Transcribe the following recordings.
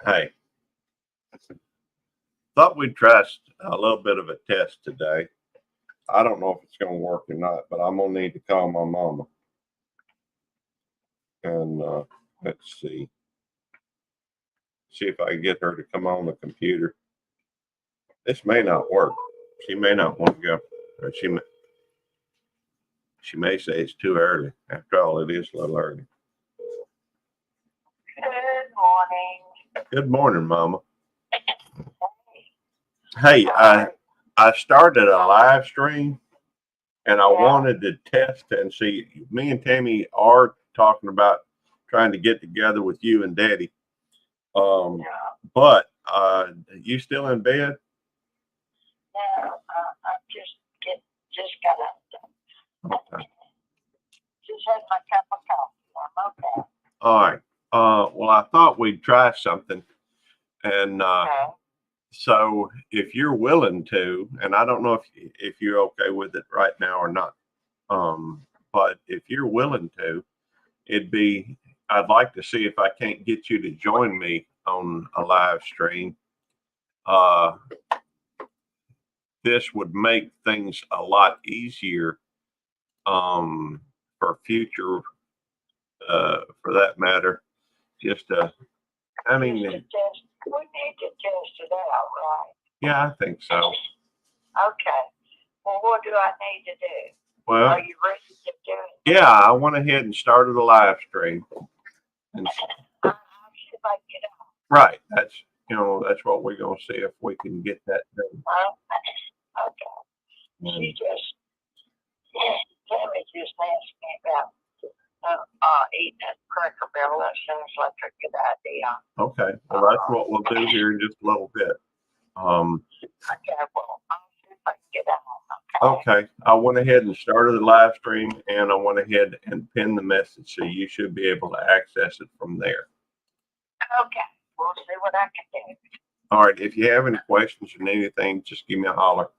Hey, thought we'd try a little bit of a test today. I don't know if it's going to work or not, but I'm going to need to call my mama and let's see if I can get her to come on the computer. This may not work. She may not want to go, or she may say it's too early. After all, it is a little early. Good morning. Good morning, Mama. Hey, I started a live stream and I Yeah. wanted to test and see. Me and Tammy are talking about trying to get together with you and Daddy. Yeah. But you still in bed? Yeah. I just got up. Okay. Just had my cup of coffee. I'm okay. All right. Well, I thought we'd try something, and Okay. so if you're willing to, and I don't know if you're okay with it right now or not, but if you're willing to, it'd be. I'd like to see if I can't get you to join me on a live stream. Uh, this would make things a lot easier for future, for that matter. Just, I Just mean, to test. We need to test it out, right? yeah, I think so. Okay. Well, what do I need to do? Well, Are you ready to do it? yeah, I went ahead and started a live stream. And, I'll see if I can get out. right, that's what we're gonna see if we can get that done. Okay. She And, just, Tammy just asked me about eating a Cracker Barrel. That sounds like a good idea. okay, well, that's what we'll do here in just a little bit. Okay, well, I'll see if I can get out. Okay, I went ahead and started the live stream, and I went ahead and pinned the message, so you should be able to access it from there. Okay, we'll see what I can do. All right, if you have any questions or anything, just give me a holler.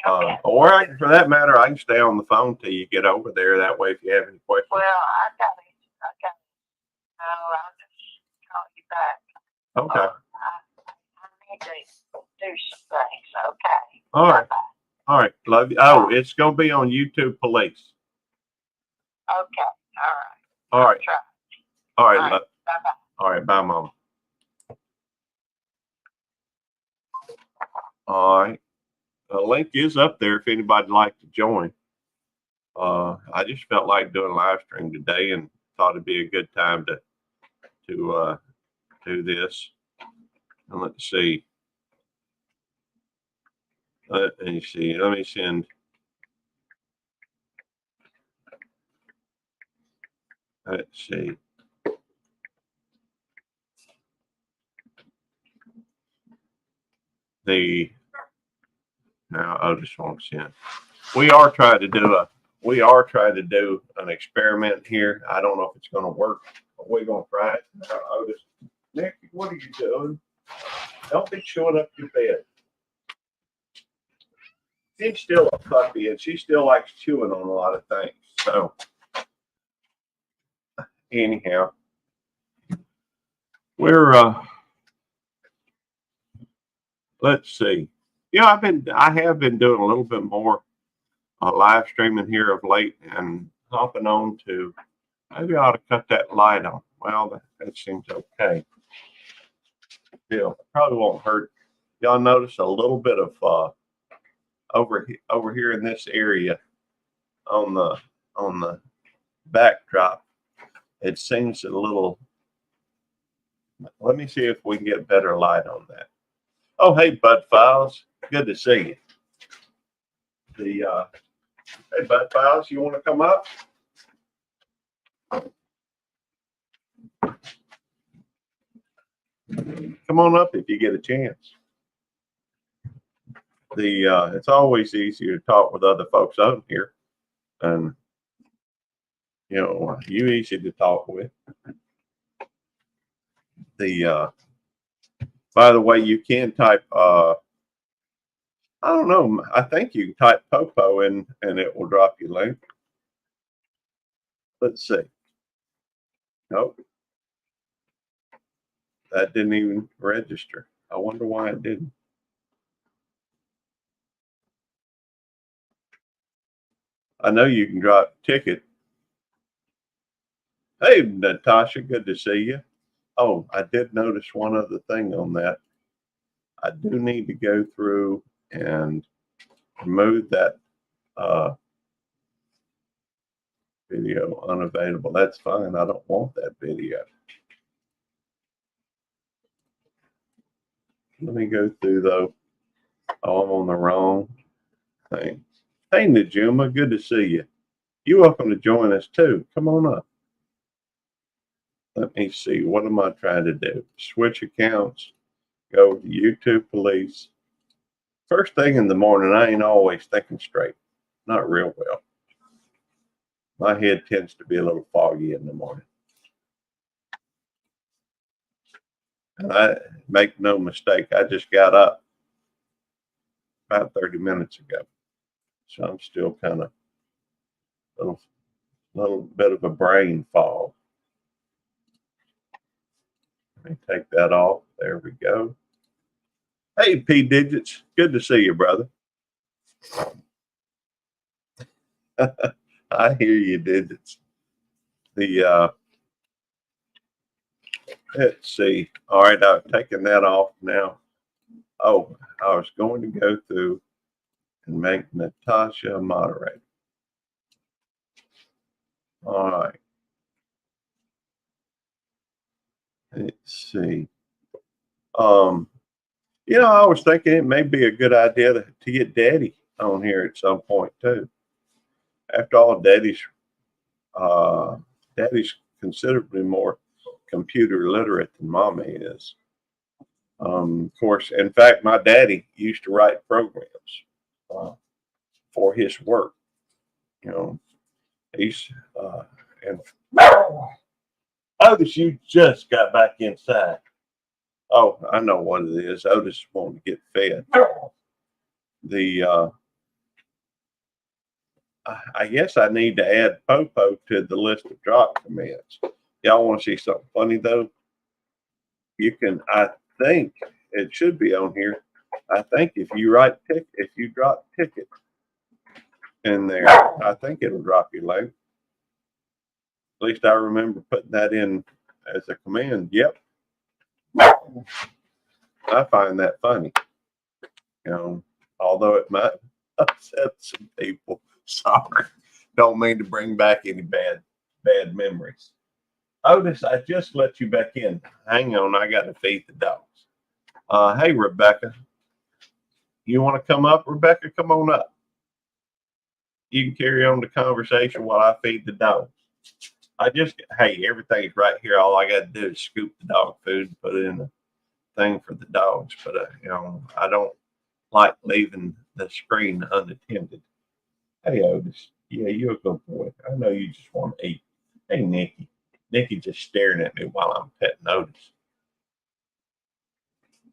Okay. Or for that matter, I can stay on the phone till you get over there. That way, if you have any questions. Well, I got it. I'll just call you back. Okay. I need to do some things. Okay. All right. Bye-bye. All right. Love you. Oh, it's gonna be on YouTube Police. Okay. All right. All right. Try. All right. All right. Bye-bye. All right. Bye, Mom. All right. The link is up there if anybody'd like to join. I just felt like doing a live stream today and thought it'd be a good time to do this. And let's see. Let me see. Let me send. Let's see. Now Otis won't send. We are trying to do an experiment here. I don't know if it's going to work, but we're going to try it. Otis, Nick, what are you doing? Don't be chewing up your bed. She's still a puppy, and she still likes chewing on a lot of things. So, anyhow, we're let's see. Yeah, I have been doing a little bit more live streaming here of late, and hopping on to maybe I ought to cut that light on. Well, that seems okay. Still, probably won't hurt. Y'all notice a little bit of over here in this area on the backdrop. It seems a little. Let me see if we can get better light on that. Oh, hey, Bud Files, good to see you. Hey, Bud Files, you want to come up? Come on up if you get a chance. It's always easier to talk with other folks out here, and you easy to talk with. By the way, you can type. I don't know. I think you can type Popo and it will drop you link. Let's see. Nope. that didn't even register. I wonder why it didn't. I know you can drop ticket. Hey, Natasha, good to see you. Oh, I did notice one other thing on that. I do need to go through and remove that video unavailable. That's fine. I don't want that video. Let me go through though. Oh, I'm on the wrong thing. Hey, Najuma, good to see you. You're welcome to join us too. Come on up. Let me see. What am I trying to do? Switch accounts. Go to YouTube Police. First thing in the morning, I ain't always thinking straight. Not real well. My head tends to be a little foggy in the morning. And I make no mistake, I just got up about 30 minutes ago. So I'm still kind of a little bit of a brain fog. Let me take that off. There we go. Hey, P Digits. Good to see you, brother. I hear you, Digits. Let's see. All right, I've taken that off now. Oh, I was going to go through and make Natasha a moderator. All right. Let's see. I was thinking it may be a good idea to get Daddy on here at some point too. After all, Daddy's considerably more computer literate than Mommy is. Of course, in fact, my daddy used to write programs for his work. He's and Otis, you just got back inside. Oh, I know what it is. Otis wanting to get fed. I guess I need to add Popo to the list of drop commands. Y'all want to see something funny though? You can. I think it should be on here. I think if you drop ticket in there, I think it'll drop your link. At least I remember putting that in as a command. Yep. I find that funny. Although it might upset some people. Sorry. Don't mean to bring back any bad memories. Otis, I just let you back in. Hang on, I got to feed the dogs. Hey, Rebecca. You want to come up, Rebecca? Come on up. You can carry on the conversation while I feed the dogs. Hey, everything's right here. All I got to do is scoop the dog food and put it in the thing for the dogs. But, I don't like leaving the screen unattended. Hey, Otis. Yeah, you're a good boy. I know you just want to eat. Hey, Nikki. Nikki just staring at me while I'm petting Otis.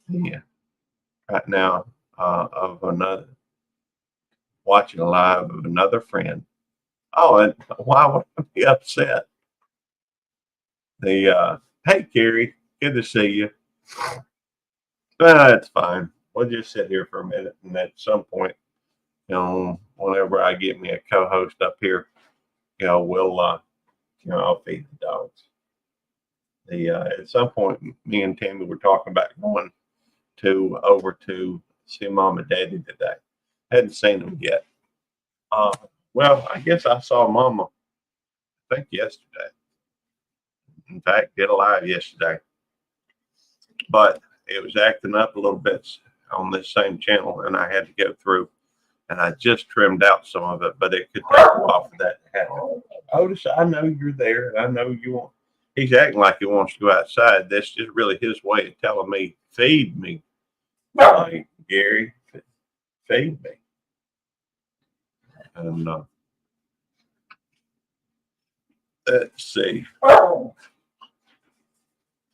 Yeah. Right now, watching a live of another friend. Oh, and why would I be upset? Hey, Carrie, good to see you. That's fine. We'll just sit here for a minute, and at some point, whenever I get me a co-host up here, we'll I'll feed the dogs. At some point, me and Tammy were talking about going over to see Mom and Daddy today. Hadn't seen them yet. Well, I guess I saw Mama, I think yesterday. In fact, did a live yesterday. But it was acting up a little bit on this same channel, and I had to go through, and I just trimmed out some of it, but it could take a while for that to happen. Otis, I know you're there, and I know you want. He's acting like he wants to go outside. That's just really his way of telling me, feed me. Like, Gary, feed me. And let's see.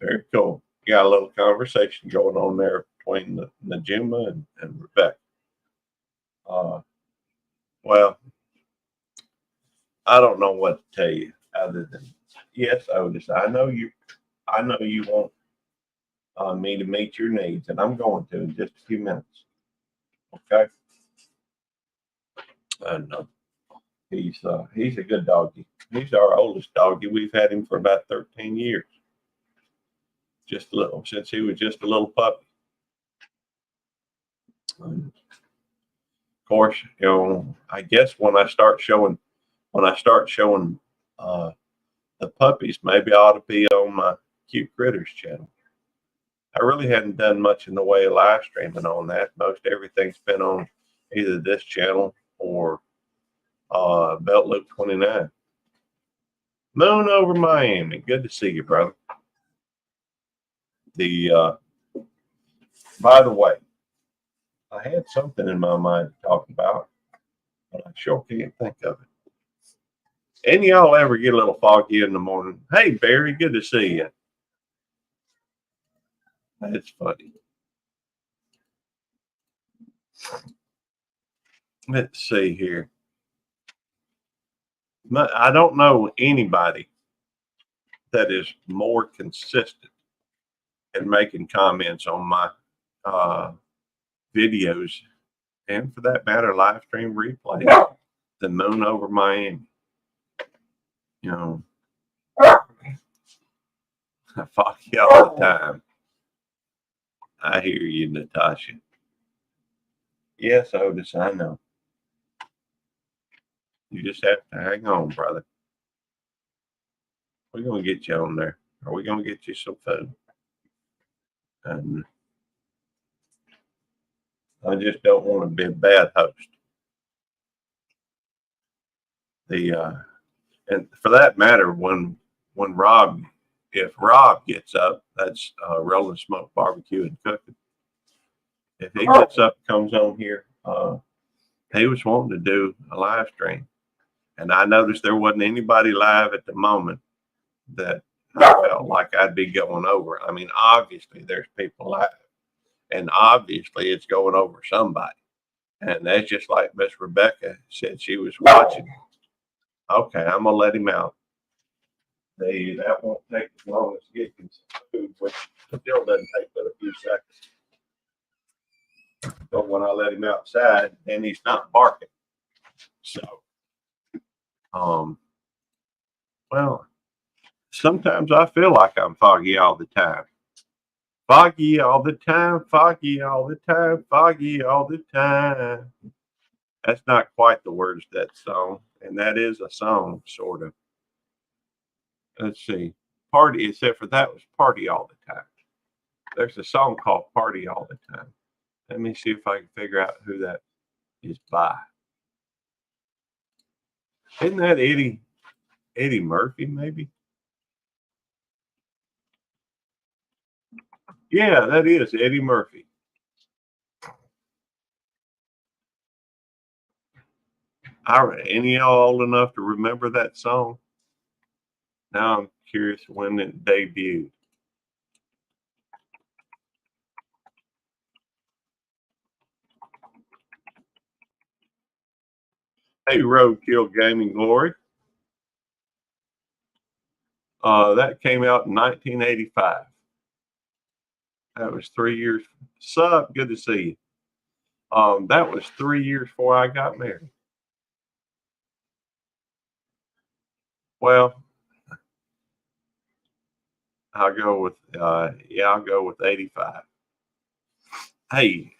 Very cool. Got a little conversation going on there between Najima and Rebecca. Well, I don't know what to tell you other than yes, Otis. I know you want me to meet your needs, and I'm going to in just a few minutes. Okay. And he's a good doggy. He's our oldest doggy. We've had him for about 13 years. Just a little, since he was just a little puppy. Of course, I guess when I start showing uh, the puppies, maybe I ought to be on my Cute Critters channel. I really hadn't done much in the way of live streaming on that. Most everything's been on either this channel or Belt Loop 29. Moon over Miami. Good to see you, brother. By the way, I had something in my mind to talk about, but I sure can't think of it. Any y'all ever get a little foggy in the morning? Hey, Barry, good to see you. That's funny. Let's see here. I don't know anybody that is more consistent in making comments on my videos, and for that matter, live stream replay, than Moon over Miami. I fuck you all the time. I hear you, Natasha. Yes, Otis, I know. You just have to hang on, brother. We're going to get you on there. Are we going to get you some food? And I just don't want to be a bad host. And for that matter, if Rob gets up, that's Rolling Smoke Barbecue and Cooking. If he gets up, comes on here, he was wanting to do a live stream, and I noticed there wasn't anybody live at the moment that I felt like I'd be going over. I mean, obviously there's people live, and obviously it's going over somebody, and that's just like Miss Rebecca said she was watching. Okay, I'm gonna let him out. That won't take as long as getting some food, which still doesn't take but a few seconds. But when I let him outside, then he's not barking. So, well, sometimes I feel like I'm foggy all the time. Foggy all the time, foggy all the time, foggy all the time. That's not quite the words of that song, and that is a song, sort of. Let's see. Party, except for that was Party All the Time. There's a song called Party All the Time. Let me see if I can figure out who that is by. Isn't that Eddie Murphy, maybe? Yeah, that is Eddie Murphy. Any of y'all old enough to remember that song? Now I'm curious when it debuted. Hey, Roadkill Gaming Glory. That came out in 1985. That was 3 years. Sup, good to see you. That was 3 years before I got married. Well, I'll go with 85. Hey,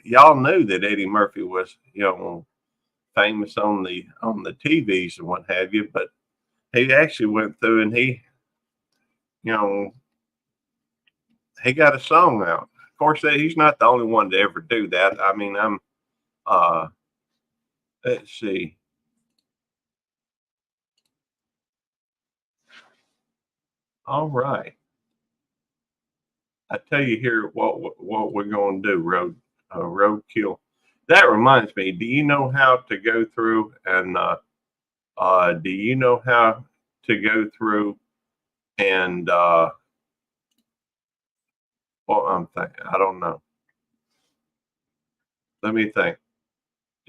y'all knew that Eddie Murphy was, famous on the TVs and what have you, but he actually went through and he got a song out. Of course, he's not the only one to ever do that. I mean, let's see. All right. I tell you here what we're going to do, Roadkill. That reminds me. Do you know how to go through and do you know how to go through and I'm thinking. I don't know. Let me think.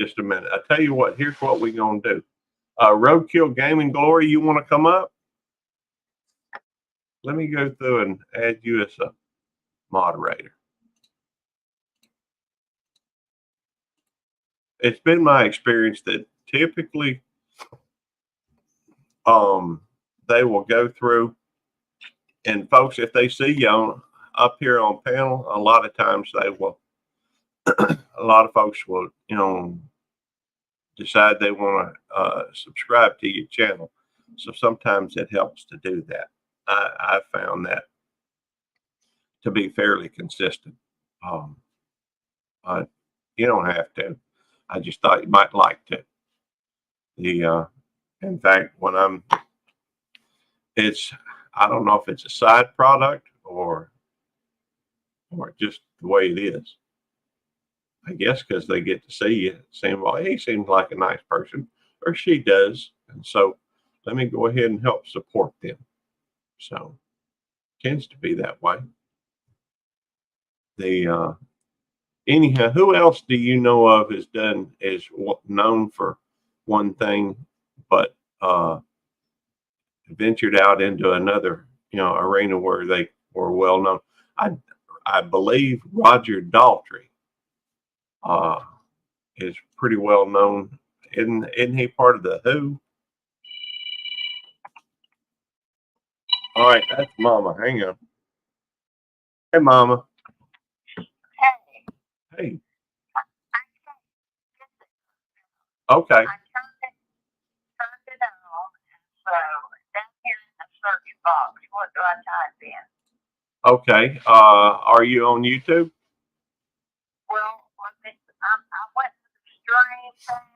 Just a minute. I tell you what. Here's what we're gonna do. Roadkill Gaming Glory, you want to come up? Let me go through and add you as a moderator. It's been my experience that typically they will go through, and folks, if they see you up here on panel, a lot of times they will, a lot of folks will, decide they want to subscribe to your channel. So sometimes it helps to do that. I found that to be fairly consistent. Um, you don't have to. I just thought you might like to. In fact, I don't know if it's a side product or just the way it is. I guess because they get to see you, saying, well, he seems like a nice person, or she does. And so let me go ahead and help support them. So tends to be that way. Anyhow, who else do you know of is known for one thing, but ventured out into another, arena where they were well known? I believe Roger Daltrey is pretty well known. Isn't he part of the Who? All right, that's Mama. Hang on. Hey, Mama. Hey, Hey. I can't get it. Okay. I turned it on, so down here in the search box, what do I type in? Okay. Are you on YouTube? Well, I went to the stream thing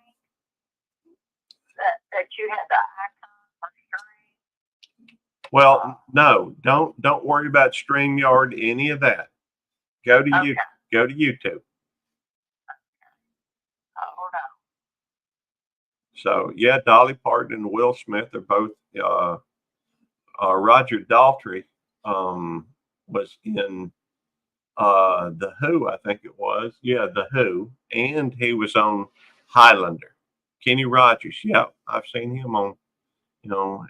that you had the icon for stream. Well, no, don't worry about StreamYard, any of that. Go to YouTube. Hold on. So yeah, Dolly Parton and Will Smith are both. Roger Daltrey was in the Who, I think it was. Yeah, the Who, and he was on Highlander. Kenny Rogers. Yeah, I've seen him on.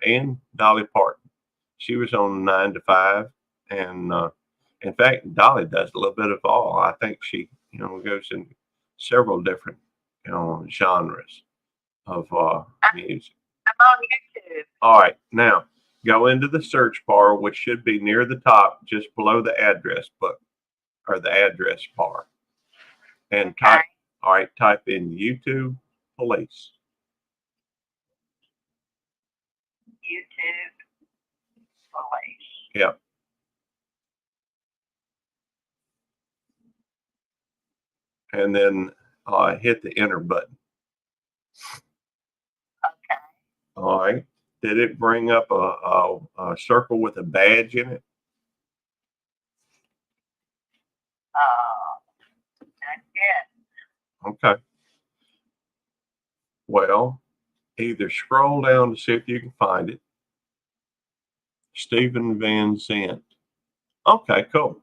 And Dolly Parton. She was on 9 to 5, and in fact, Dolly does a little bit of all. I think she, goes in several different, genres of music. I'm on YouTube. All right, now go into the search bar, which should be near the top, just below the address book or the address bar, and type. All right, type in YouTube Police. YouTube Police. Yep. And then hit the enter button. Okay. All right. Did it bring up a circle with a badge in it? Not yet. Okay. Well, either scroll down to see if you can find it. Stephen Van Zandt. Okay, cool.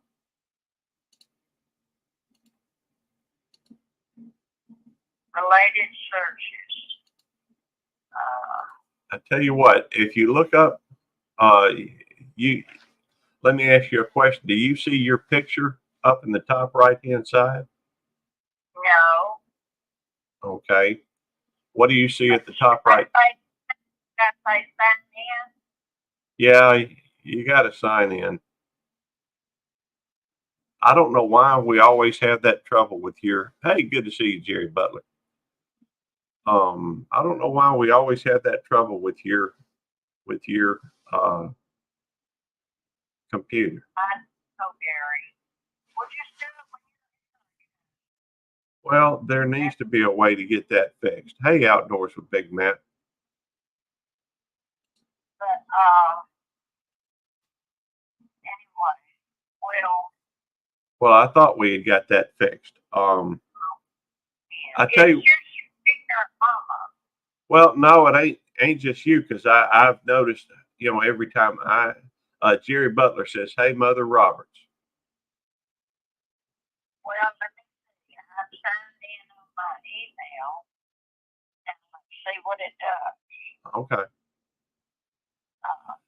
Related searches. I tell you what, if you look up, let me ask you a question. Do you see your picture up in the top right hand side? No. Okay. What do you see at the top right? That say sign in? Yeah, you got to sign in. I don't know why we always have that trouble with your. Hey, good to see you, Jerry Butler. I don't know why we always have that trouble with your computer. I'm so Gary. Would you still? Well, there needs to be a way to get that fixed. Hey, Outdoors with Big Matt. But anyway, well, I thought we had got that fixed. I tell you. Well, no, it ain't just you, because I've noticed, every time Jerry Butler says, "Hey, Mother Roberts." Well, let me see. I've signed in on my email, and let's see what it does. Okay.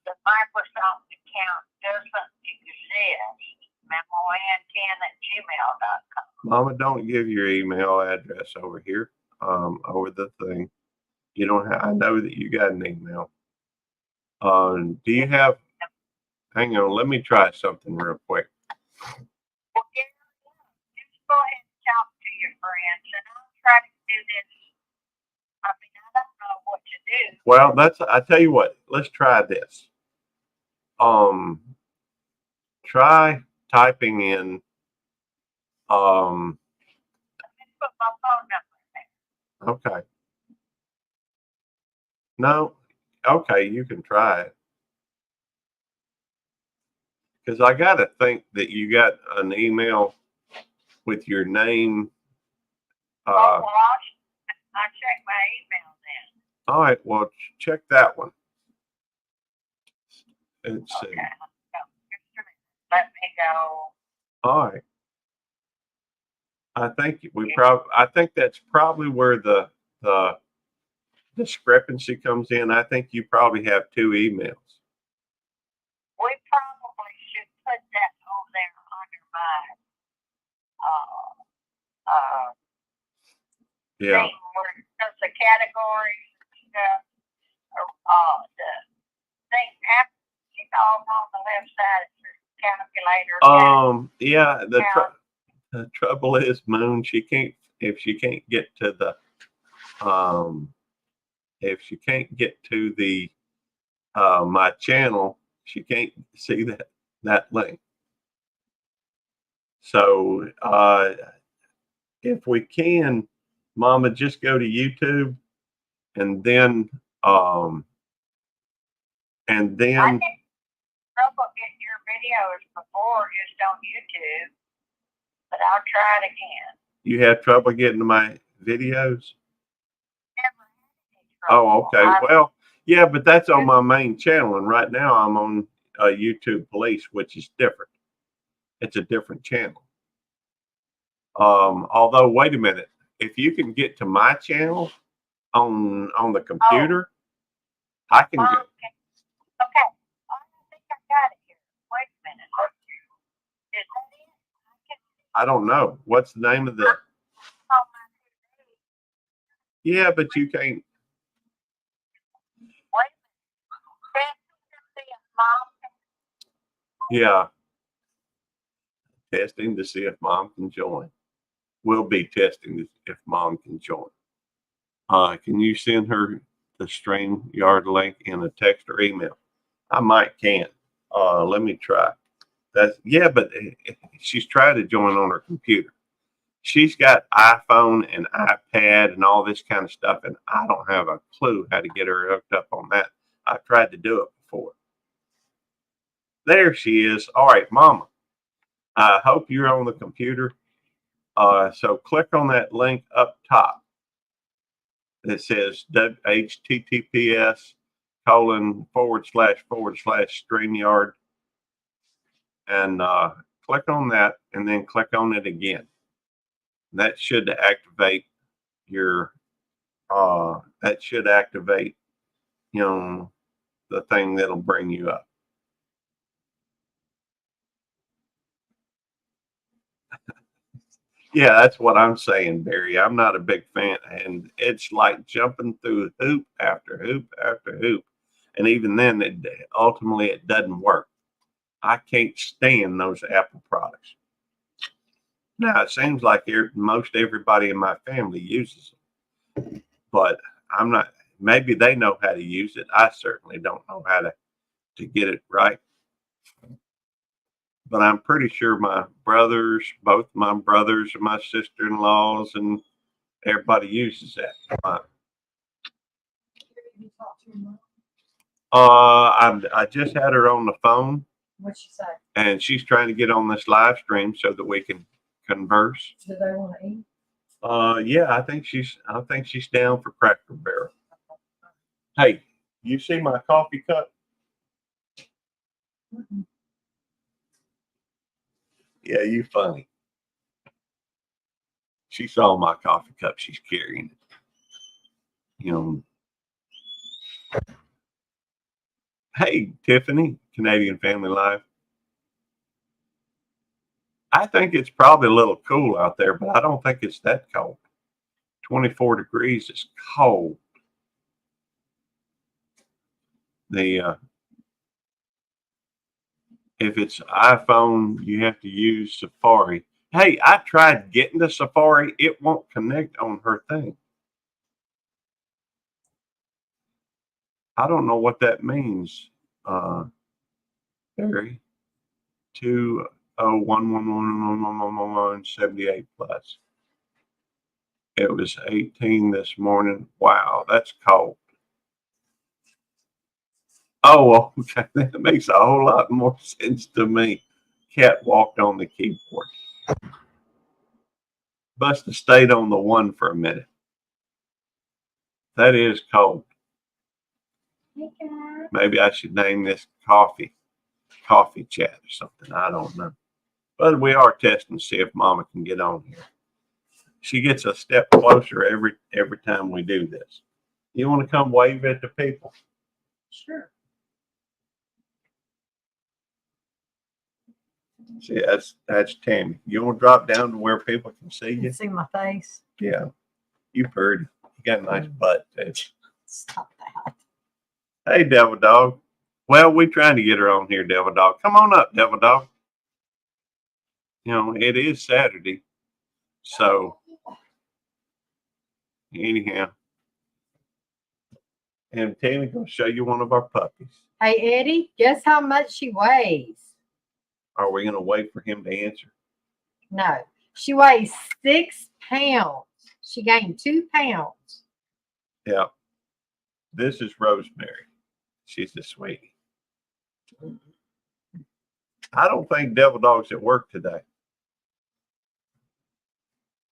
The Microsoft account doesn't exist, MON10@gmail.com. Mama, don't give your email address over here, over the thing. You don't have, I know that you got an email. Do you have, hang on, let me try something real quick. Well, just go ahead and talk to your friends, and I'll try to do this. I mean, I don't know what to do. Well, I tell you what, let's try this. Try typing in, Let me put my phone number there. okay. No, okay, you can try it. Because I got to think that you got an email with your name. Well, I'll check my email then. All right, well, check that one. Let's see. Okay. Just a minute. Let me go. All right. I think that's probably where the discrepancy comes in. I think you probably have two emails. We probably should put that on there under my Yeah. thing where it does the categories and stuff. The thing after, on the left side is your calculator. Yeah, the trouble is, Moon, if she can't get to the my channel, she can't see that link. So if we can, Mama, just go to YouTube and then I think trouble getting your videos before just on YouTube, but I'll try it again. You have trouble getting to my videos? Never had any trouble. Oh, okay. Well, yeah, but that's on my main channel, and right now I'm on YouTube Police, which is different. It's a different channel. Although, wait a minute. If you can get to my channel on the computer, I can get. Okay. I think I got it here. Wait a minute. Is that it? I don't know. What's the name of the? Yeah, but you can't. Wait a minute. Mom. Yeah. Testing to see if Mom can join. We'll be testing if Mom can join. Can you send her the StreamYard link in a text or email? I might can. Let me try. But she's tried to join on her computer. She's got iPhone and iPad and all this kind of stuff, and I don't have a clue how to get her hooked up on that. I tried to do it before. There she is. All right, Mama. I hope you're on the computer. So click on that link up top. It says https://StreamYard, and click on that, and then click on it again. That should activate your. That should activate, the thing that'll bring you up. Yeah, that's what I'm saying, Barry. I'm not a big fan, and it's like jumping through hoop after hoop after hoop, and even then, ultimately it doesn't work. I can't stand those Apple products. Now it seems like most everybody in my family uses them, but I'm not. Maybe they know how to use it. I certainly don't know how to get it right. But I'm pretty sure both my brothers and my sister-in-laws, and everybody uses that. I just had her on the phone. What'd she say? And she's trying to get on this live stream so that we can converse. Do they want to eat? Yeah, I think she's down for Cracker Barrel. Hey, you see my coffee cup? Mm-hmm. Yeah, you funny. She saw my coffee cup. She's carrying it. Hey, Tiffany, Canadian Family Live. I think it's probably a little cool out there, but I don't think it's that cold. 24 degrees is cold. The if it's iPhone, you have to use Safari. Hey, I tried getting the Safari. It won't connect on her thing. I don't know what that means. Barry, 201111178 plus. It was 18 this morning. Wow, that's cold. Oh, okay. That makes a whole lot more sense to me. Cat walked on the keyboard. Must have stayed on the one for a minute. That is cold. Maybe I should name this coffee chat or something. I don't know. But we are testing to see if Mama can get on here. She gets a step closer every time we do this. You want to come wave at the people? Sure. See, that's Tammy. You want to drop down to where people can see You you? see my face? Yeah. You pretty. You got a nice butt. Stop that. Hey, Devil Dog. Well, we're trying to get her on here, Devil Dog. Come on up, Devil Dog. You know, it is Saturday. So, anyhow. And Tammy's going to show you one of our puppies. Hey, Eddie, guess how much she weighs? Are we going to wait for him to answer? No, she weighs 6 pounds. She gained 2 pounds. Yeah. This is Rosemary. She's the sweetie. I don't think Devil Dog's at work today.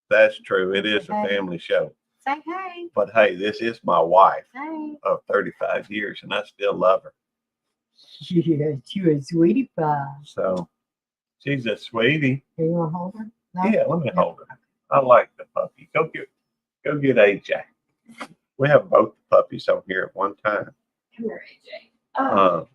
That's true. It is a family show. Say hey. But hey, this is my wife Hey. of 35 years, and I still love her. Yeah, you a sweetie pie. So she's a sweetie. Do you want to hold her? No? Yeah, let me hold her. I like the puppy. Go get AJ. We have both the puppies on here at one time. Come here, AJ.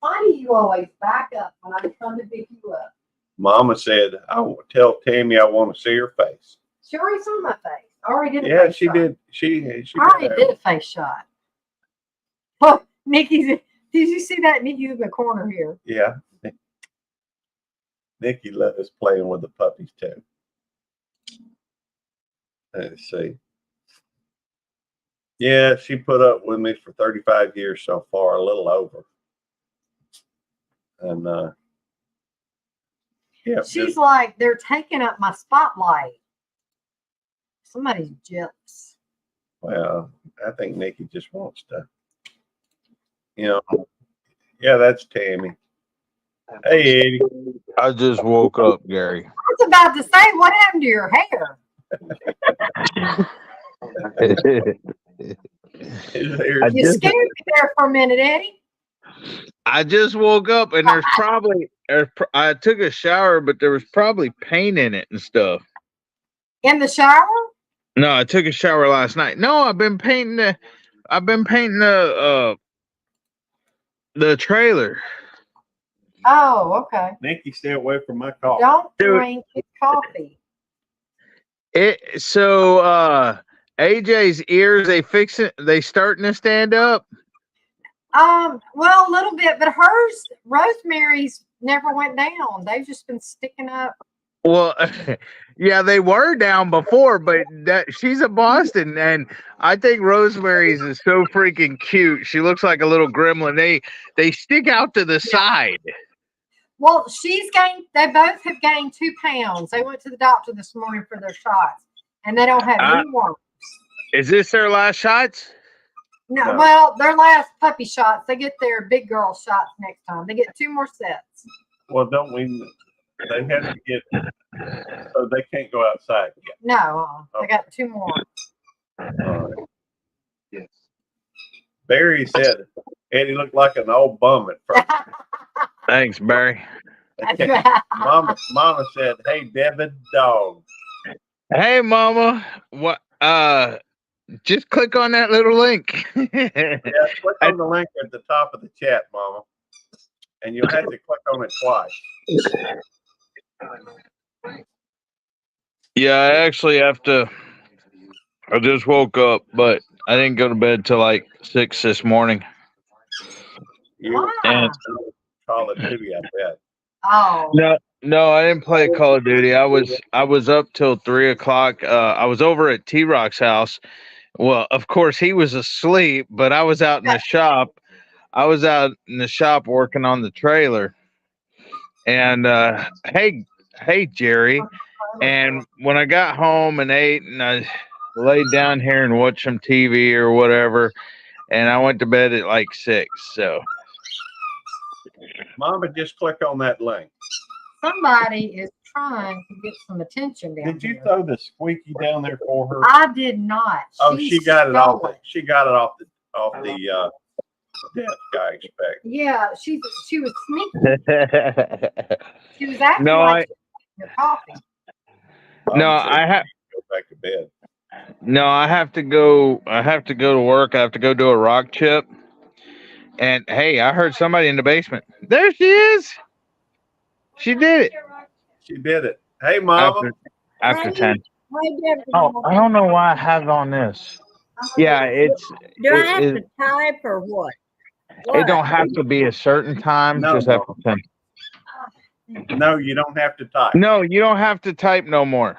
Why do you always back up when I come to pick you up? Mama said, I will tell Tammy I want to see her face. She already saw my face. I already did a Yeah, face she shot. did. She I already did a face shot. Look, Nikki's. Did you see that? Nikki's in the corner here. Yeah. Nikki loves playing with the puppies too. Let's see. Yeah, she put up with me for 35 years so far, a little over. And yeah. She's like, they're taking up my spotlight. Somebody's jealous. Well, I think Nikki just wants to, yeah, that's Tammy. Hey, Eddie. I just woke up, Gary. I was about to say, what happened to your hair? His hair's You scared me there for a minute, Eddie. I just woke up and I took a shower, but there was probably paint in it and stuff. In the shower? No, I took a shower last night. No, I've been painting the trailer. Oh, okay. Nikki, stay away from my coffee. Don't Dude. drink his coffee. AJ's ears, they starting to stand up. Well, a little bit, but hers, Rosemary's never went down. They've just been sticking up. Well, yeah, they were down before, but she's a Boston, and I think Rosemary's is so freaking cute. She looks like a little gremlin. They stick out to the side. Well, they both have gained 2 pounds. They went to the doctor this morning for their shots, and they don't have any worms. Is this their last shots? No, well, their last puppy shots. They get their big girl shots next time. They get 2 more sets. Well, don't we? They have to get, so they can't go outside yet. No, they got 2 more. All right. Yes. Barry said Eddie looked like an old bum at first. Thanks, Barry. Mama said, "Hey, Devin Dog." Hey, Mama. What? Just click on that little link. Yeah, click on the link at the top of the chat, Mama, and you'll have to click on it twice. Yeah, I actually have to. I just woke up, but I didn't go to bed till like 6 this morning. You Why? And Call of Duty, I bet. Oh, no, I didn't play Call of Duty. I was up till 3 o'clock. I was over at T Rock's house. Well, of course he was asleep, but I was out in the shop. I was out in the shop working on the trailer. And hey Jerry. And when I got home and ate and I laid down here and watched some TV or whatever, and I went to bed at like 6. So Mama, just click on that link. somebody is trying to get some attention down Did you here. throw the squeaky down there for her? I did not. Oh, she got it off. stole She got it off the desk, I expect. Yeah, she was sneaky. She was acting No, like she was your coffee. no, Mom said I have go back to bed. no, I have to go. I have to go to work. I have to go do a rock chip. And hey, I heard somebody in the basement. There she is. She did it She did it. Hey, Mama. after 10. Hi, Deborah. Oh, I don't know why I have it on this. Yeah, it's Do I it- have it- to type or what? it don't have to be a certain time. No. Just after 10. No, you don't have to type. No, you don't have to type no more.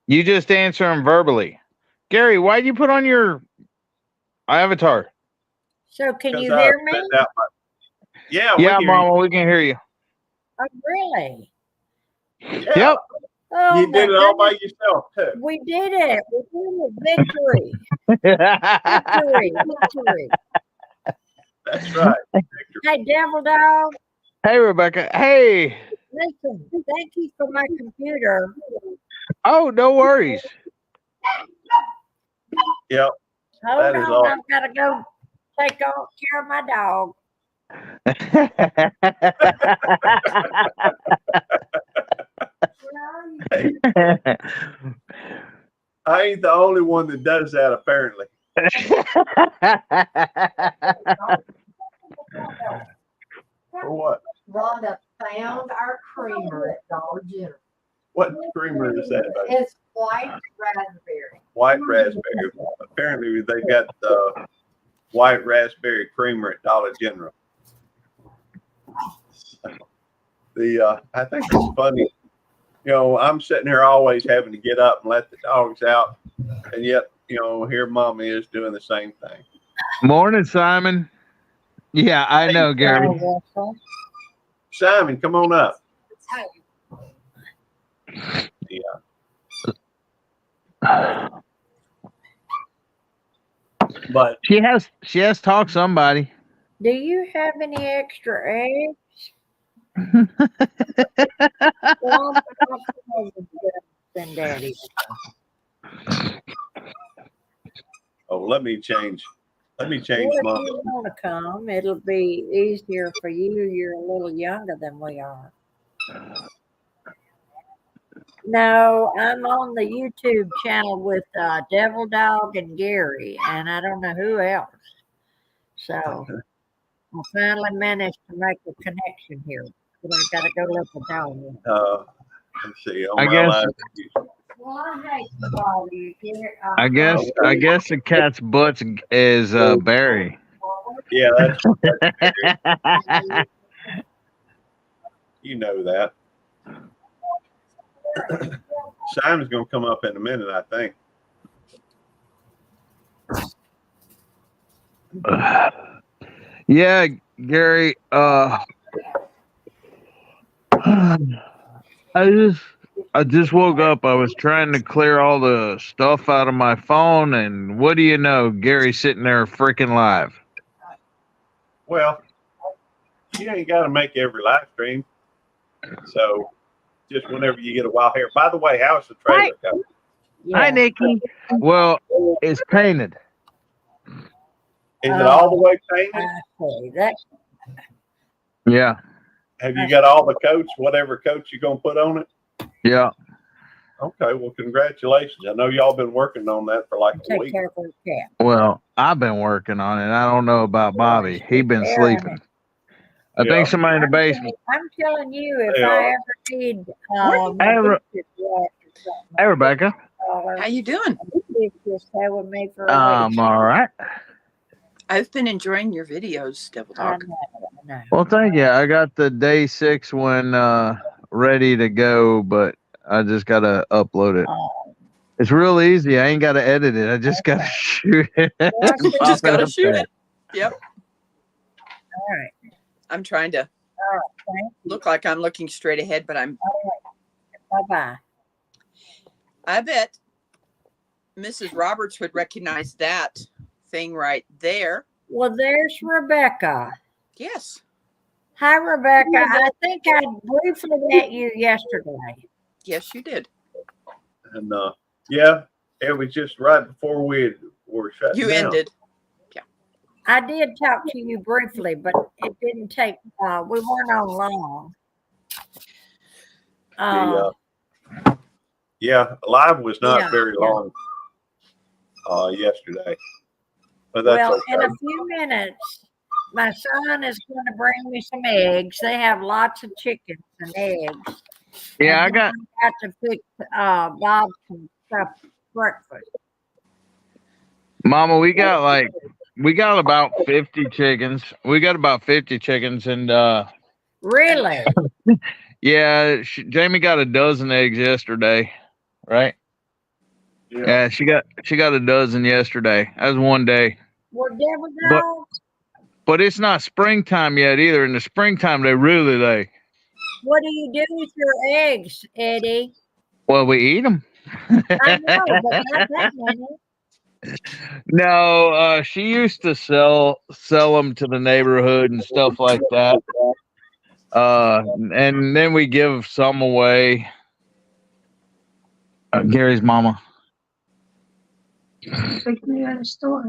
You just answer them verbally. Gary, why'd you put on your avatar? So can you 'Cause I hear me? sent out my- Yeah, Yeah, we hear Mama, we can hear you. Oh, really? you. Yeah. Yep. Oh, You my did it all by goodness. yourself, too. We did it. We did it. Victory. Victory. Victory. That's right. Victor. Hey, Devil Dog. Hey, Rebecca. Hey. Listen, thank you for my computer. Oh, no worries. Yep. Hold That is on. all. I've got to go take care of my dog. Hey, I ain't the only one that does that, apparently. For what? Rhonda found our creamer at Dollar General. What creamer is that? Buddy? It's white raspberry. White raspberry. Apparently, they got the white raspberry creamer at Dollar General. I think it's funny. You know, I'm sitting here always having to get up and let the dogs out, and yet, you know, here Mommy is doing the same thing. Morning, Simon. Yeah, I know, Gary. Oh, Russell. Simon, come on up. But She has to talk to somebody. Do you have any extra eggs? Well, I'm Daddy. let me change. Let me change Well, if Mom. you want to come, it'll be easier for you. You're a little younger than we are. No, I'm on the YouTube channel with Devil Dog and Gary, and I don't know who else. So I finally managed to make a connection here. But I got to go let the dog in. Let's see. On I my guess- live- Well, I hate to bother you, Gary. I guess the cat's butt is Barry. Yeah, that's, you know that. Simon's gonna come up in a minute, I think. Yeah, Gary. I just woke up. I was trying to clear all the stuff out of my phone, and what do you know? Gary's sitting there freaking live. Well, you ain't got to make every live stream. So just whenever you get a wild hair. By the way, how's the trailer going? Hi, Nikki. Well, it's painted. Is it all the way painted? Okay, that's Yeah, Have you got all the coats, whatever coats you're gonna put on it? yeah. Okay, well, congratulations. I know y'all been working on that for like a take week. care of the cat. Well, I've been working on it. I don't know about Bobby. He been sleeping. I Yeah. think somebody in the basement. I'm telling you, if They I are. ever need Hey, my dishes washed or Hey, Rebecca. something, How you doing? you just stay with me for a week. All right. I've been enjoying your videos, Devil I Dog. know, I know. Well, thank you. I got the day 6 one ready to go, but I just gotta upload it. Oh, It's real easy. I ain't gotta edit it. I just gotta shoot it. well, and see, pop Just gotta up shoot there. it. Yep. all right. I'm trying to All right. Thank you. look like I'm looking straight ahead, but I'm. Bye-bye. I bet Mrs. Roberts would recognize that thing right there. Well, there's Rebecca. Yes. Hi, Rebecca. I think I briefly met you yesterday. Yes, you did. And yeah, it was just right before we were shutting You down. ended. I did talk to you briefly, but it didn't take, we weren't on long. Yeah, live was not Yeah, very yeah. long yesterday, but that's Well, in okay. a few minutes, my son is going to bring me some eggs. They have lots of chickens and eggs. Yeah, I And got. then I got to fix Bob some stuff for breakfast. Mama, we got about 50 chickens. We got about 50 chickens, and Really? yeah, Jamie got a dozen eggs yesterday, right? Yeah, she got a dozen yesterday. That was one day. Well, Devil But Dog, but it's not springtime yet either. In the springtime, they really lay. what do you do with your eggs, Eddie? Well, we eat them. I know, but not that many. No, she used to sell them to the neighborhood and stuff like that. And then we give some away. Gary's mama. Fixing to go to the store.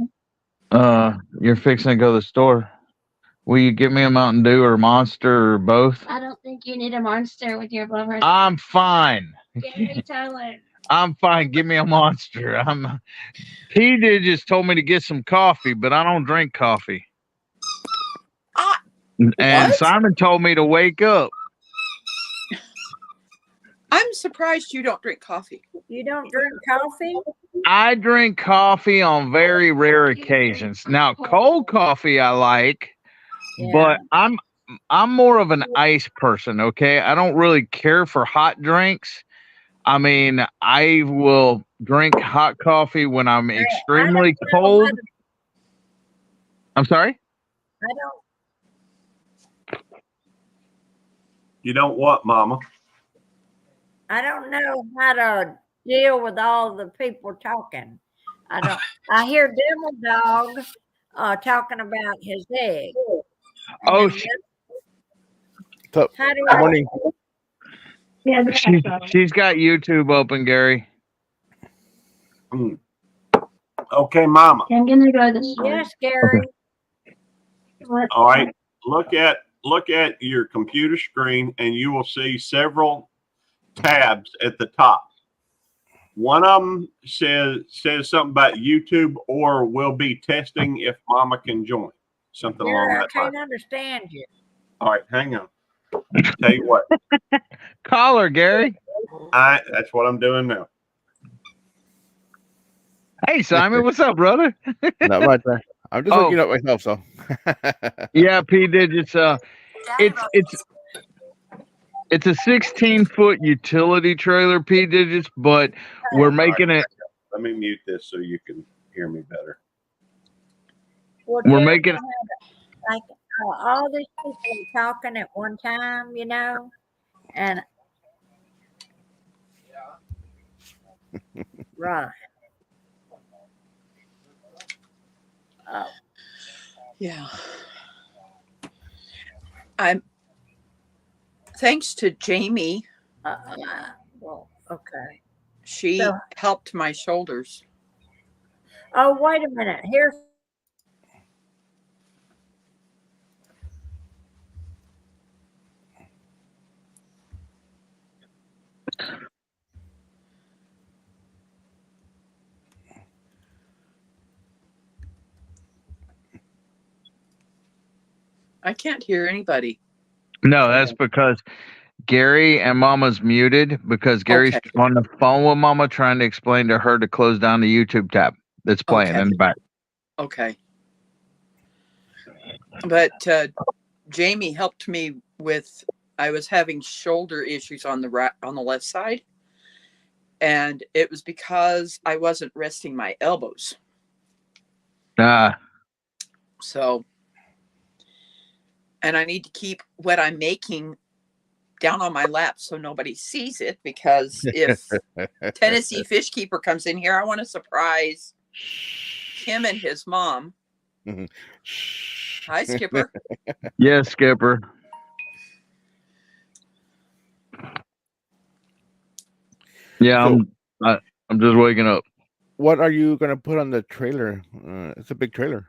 You're fixing to go to the store. Will you give me a Mountain Dew or Monster or both? I don't think you need a monster with your blood pressure. I'm fine. Give me Tyler. I'm fine. Give me a Monster. P did just told me to get some coffee, but I don't drink coffee. And What? Simon told me to wake up. I'm surprised you don't drink coffee. You don't drink coffee? I drink coffee on very rare occasions. Now, cold coffee I like, but I'm more of an ice person, okay? I don't really care for hot drinks. I mean, I will drink hot coffee when I'm extremely cold. I'm sorry? I don't. You don't what, Mama? I don't know how to deal with all the people talking. I don't. I hear Devil Dog talking about his egg. Oh, How do I? Morning. Yeah, she's got YouTube open, Gary. Okay, Mama. I'm gonna go to the store. Yes, Gary. What? All right. Look at your computer screen, and you will see several tabs at the top. One of them says something about YouTube, or will be testing if Mama can join. Something along Gary, I that line. can't understand you. All right, hang on. Tell you what, Call her, Gary. that's what I'm doing now. Hey, Simon, what's up, brother? Not much, man. I'm just looking up myself, so. Yeah, P digits. It's a 16-foot utility trailer, P digits, but we're making it. Let me mute this so you can hear me better. Well, We're Gary, making it. like all these people are talking at one time, you know, and right. Yeah. Thanks to Jamie, Well, okay. she So- helped my shoulders. Oh, wait a minute. Here's I can't hear anybody. No, that's because Gary and Mama's muted because Gary's Okay. on the phone with Mama trying to explain to her to close down the YouTube tab that's playing Okay. in the back. Okay. But Jamie helped me with. I was having shoulder issues on the left side, and it was because I wasn't resting my elbows. So, and I need to keep what I'm making down on my lap so nobody sees it, because if Tennessee Fish Keeper comes in here, I want to surprise him and his mom. Hi, Skipper. Yes, Skipper. Yeah, So- I'm just waking up. What are you gonna put on the trailer? It's a big trailer.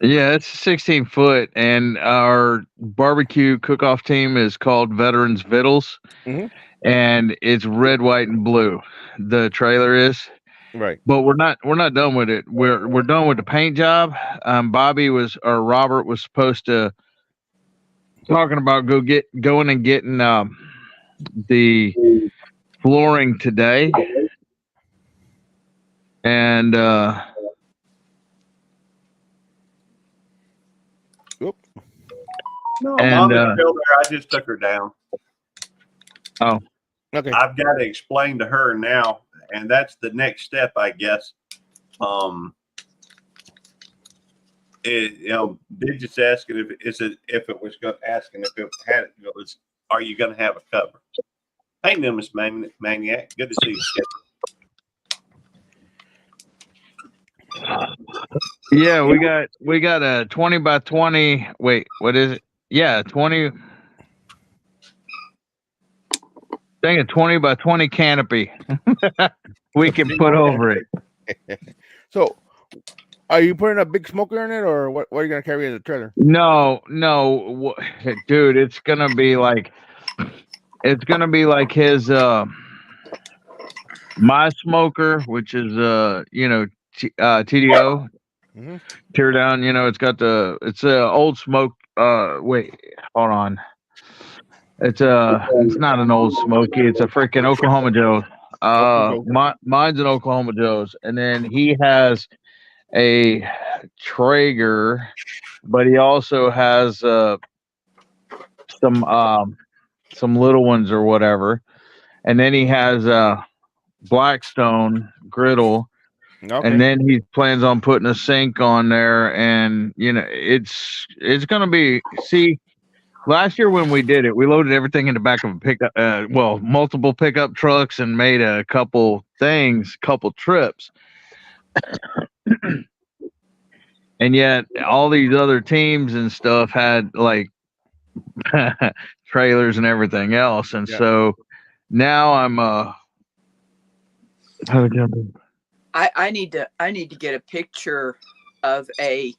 Yeah, it's 16 foot, and our barbecue cook-off team is called Veterans Vittles, Mhm. and it's red, white, and blue. The trailer is, Right. but we're not done with it. We're done with the paint job. Robert was supposed to talking about going and getting the flooring today, and No, And, Mama's still there. I just took her down. Okay. I've got to explain to her now, and that's the next step, I guess. Digits asking if it was going asking if it had it was, are you going to have a cover? Hey, Miss Maniac, good to see you, Skipper. yeah, we got a 20 by 20. Wait, what is it? Yeah, 20. Dang, a 20 by 20 canopy. We can put over it. So, are you putting a big smoker in it, or what are you gonna carry in the trailer? No, dude, it's gonna be like his my smoker, which is TDO Mhm. tear down. It's a old smoke. Wait, hold on. It's not an old smoky. It's a freaking Oklahoma Joe's. Mine's an Oklahoma Joe's, and then he has a Traeger, but he also has some little ones or whatever, and then he has Blackstone griddle, Okay. and then he plans on putting a sink on there, and it's gonna be. See, last year when we did it, we loaded everything in the back of a pickup, multiple pickup trucks, and made a couple trips. And yet all these other teams and stuff had like trailers and everything else. And Yeah. so now I'm I need to get a picture of a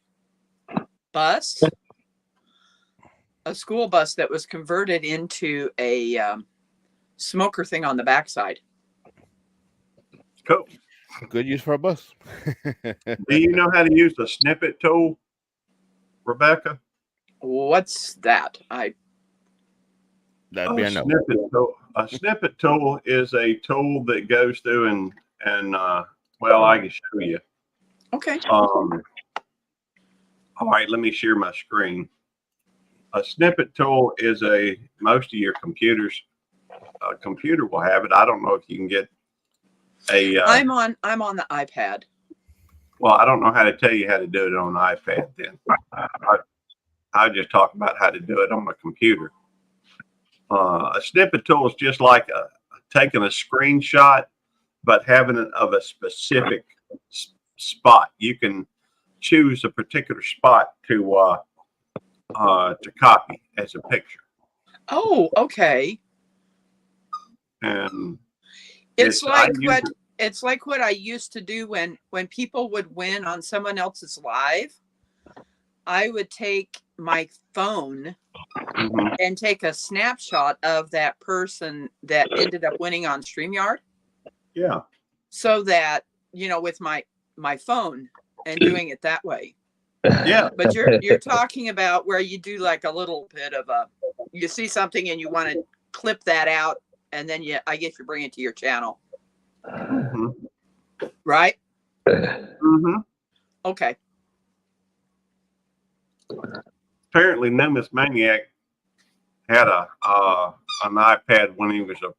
bus, a school bus that was converted into a smoker thing on the backside. Cool. Good use for a bus. Do you know how to use the snippet tool, Rebecca? What's that? That'd be a no. Snippet tool. A snippet tool is a tool that goes through and well, I can show you. Okay. All right, let me share my screen. A snippet tool is most of your computer will have it. I don't know if you can get a. I'm on the iPad. Well, I don't know how to tell you how to do it on an iPad. Then I just talk about how to do it on my computer. A snippet tool is just like taking a screenshot, but having it of a specific spot. You can choose a particular spot to copy as a picture. Oh, okay. And It's like what I used to do when people would win on someone else's live. I would take my phone and take a snapshot of that person that ended up winning on StreamYard. Yeah. So that, with my phone and doing it that way. Yeah. But you're talking about where you do like a little bit of you see something and you want to clip that out, and then I guess you bring it to your channel, Mm-hmm. right? Mm-hmm. Okay. Apparently, Nemus Maniac had an iPad when he was a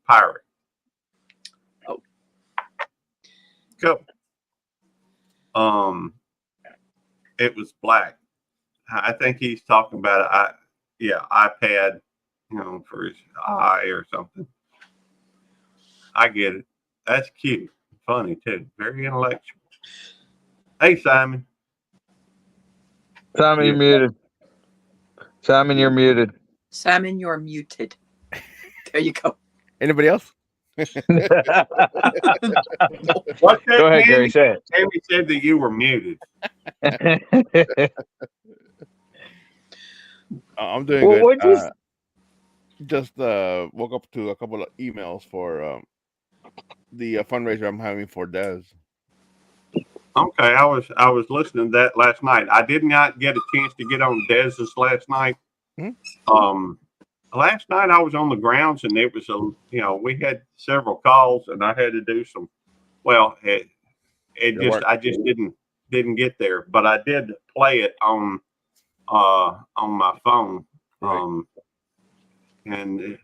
pirate. Oh. Go. It was black. I think he's talking about iPad, for his eye or something. I get it. That's cute. Funny too. Very intellectual. Hey, Simon. Simon, you're muted. Simon, you're muted. Simon, you're muted. There you go. Anybody else? What's that? Go ahead, Gary. Say Tammy said that you were muted. it. I'm doing Well, good. what'd you Just woke up to a couple of emails for the fundraiser I'm having for Des. Okay, I was listening to that last night. I did not get a chance to get on Dez's last night. Last night I was on the grounds, and it was we had several calls, and I had to do some. Well, I just didn't get there, but I did play it on my phone. Right. And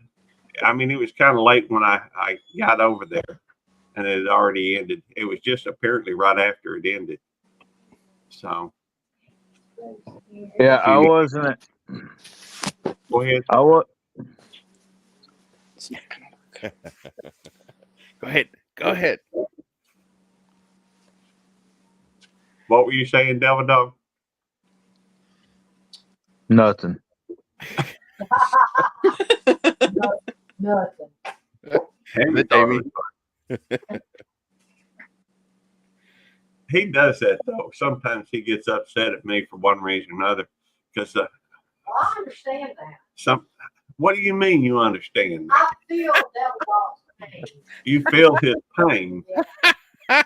I mean, it was kind of late when I got over there, and it had already ended. It was just apparently right after it ended. So. Yeah, I wasn't. Go ahead. I was. Go ahead. What were you saying, Devil Dog? Nothing. Nothing. Hey, Davey. He does that though. Sometimes he gets upset at me for one reason or another. Because Well, I understand that. what do you mean you understand that? I feel Devil Dog's pain. You feel his pain. She's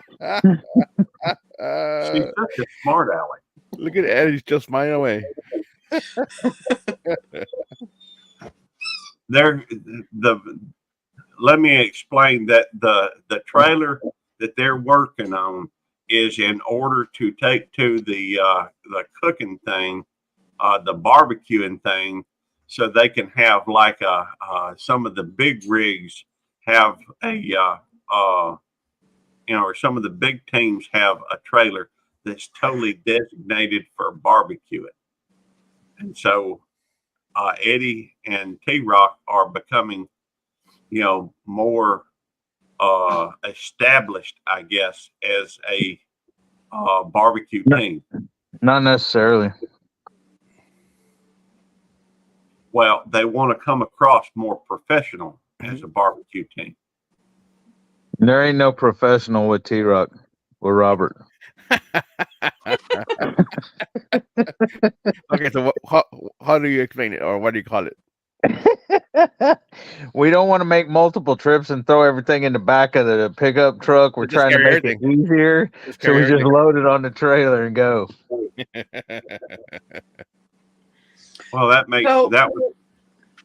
such a smart aleck. Look at Eddie's just smiling away. Let me explain that the trailer that they're working on is in order to take to the cooking thing, the barbecuing thing, so they can have like some of the big rigs have or some of the big teams have a trailer that's totally designated for barbecuing. And so Eddie and T-Rock are becoming, more established, I guess, as a barbecue team. Not necessarily. Well, they want to come across more professional as a barbecue team. There ain't no professional with T-Rock or Robert. Okay, so how do you explain it, or what do you call it? We don't want to make multiple trips and throw everything in the back of the pickup truck. We're Just trying to carry make it easier, so we just load it on the trailer and go. Well, that makes So- that was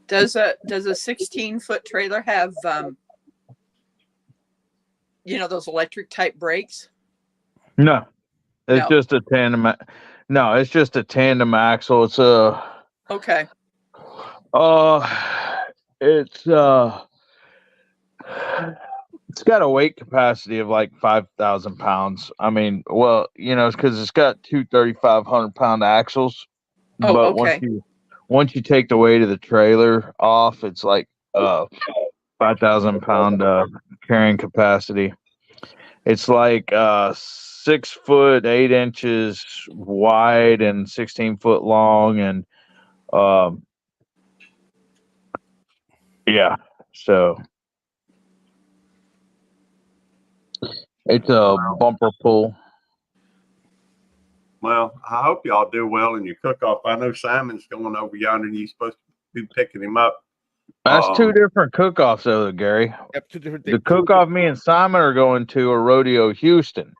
Does a 16-foot trailer have those electric type brakes? No, it's No. just a tandem. No, it's just a tandem axle. It's Okay. it's got a weight capacity of like 5,000 pounds. I mean, well, it's because it's got two 3,500-pound axles. Oh, But okay. once you take the weight of the trailer off, it's like 5,000 pound carrying capacity. It's like 6 foot 8 inches wide and 16 foot long, and yeah, so it's a bumper pull. well. I hope y'all do well in your cook-off. I know Simon's going over yonder, and you're supposed to be picking him up. That's two different cook-offs, though, Gary. Yep, two different The things. cook-off me and Simon are going to a Rodeo Houston.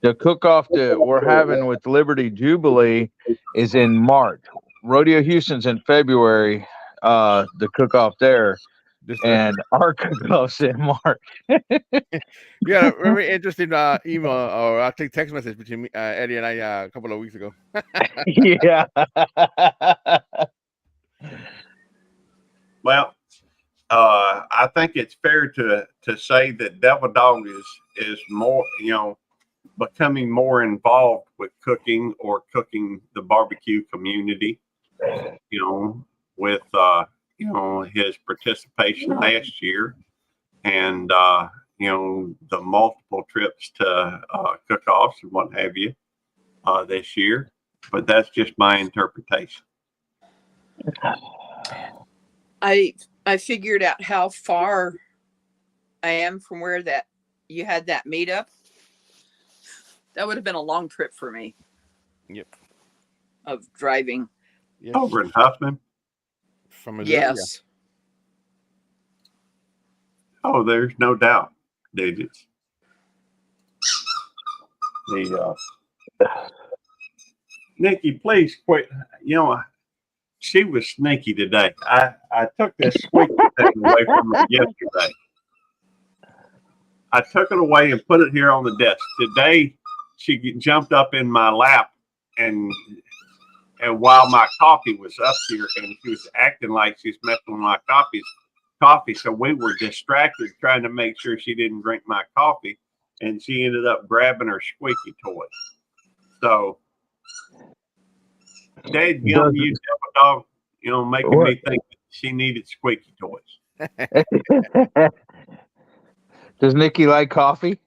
The cook-off that we're having with Liberty Jubilee is in March. Rodeo Houston's in February. The cook-off there, and our cook-off's in March. We had a very interesting email or I think text message between me, Eddie and I a couple of weeks ago. Yeah. Well, I think it's fair to say that Devil Dog is more, becoming more involved with cooking or cooking the barbecue community, with his participation last year and the multiple trips to cook-offs and what have you this year. But that's just my interpretation. I figured out how far I am from where that you had that meetup. That would have been a long trip for me. Yep. Of driving. Yes. Over in Huffman. From Missouri, yes. Yeah. Oh, there's no doubt, digits. Nikki, please quit. She was sneaky today. I took this squeaky thing away from her yesterday. I took it away and put it here on the desk. Today, she jumped up in my lap and while my coffee was up here, and she was acting like she's messing with my coffee. So we were distracted trying to make sure she didn't drink my coffee, and she ended up grabbing her squeaky toy. So, Dad, you Devil Dog, making me think that she needed squeaky toys. Does Nikki like coffee?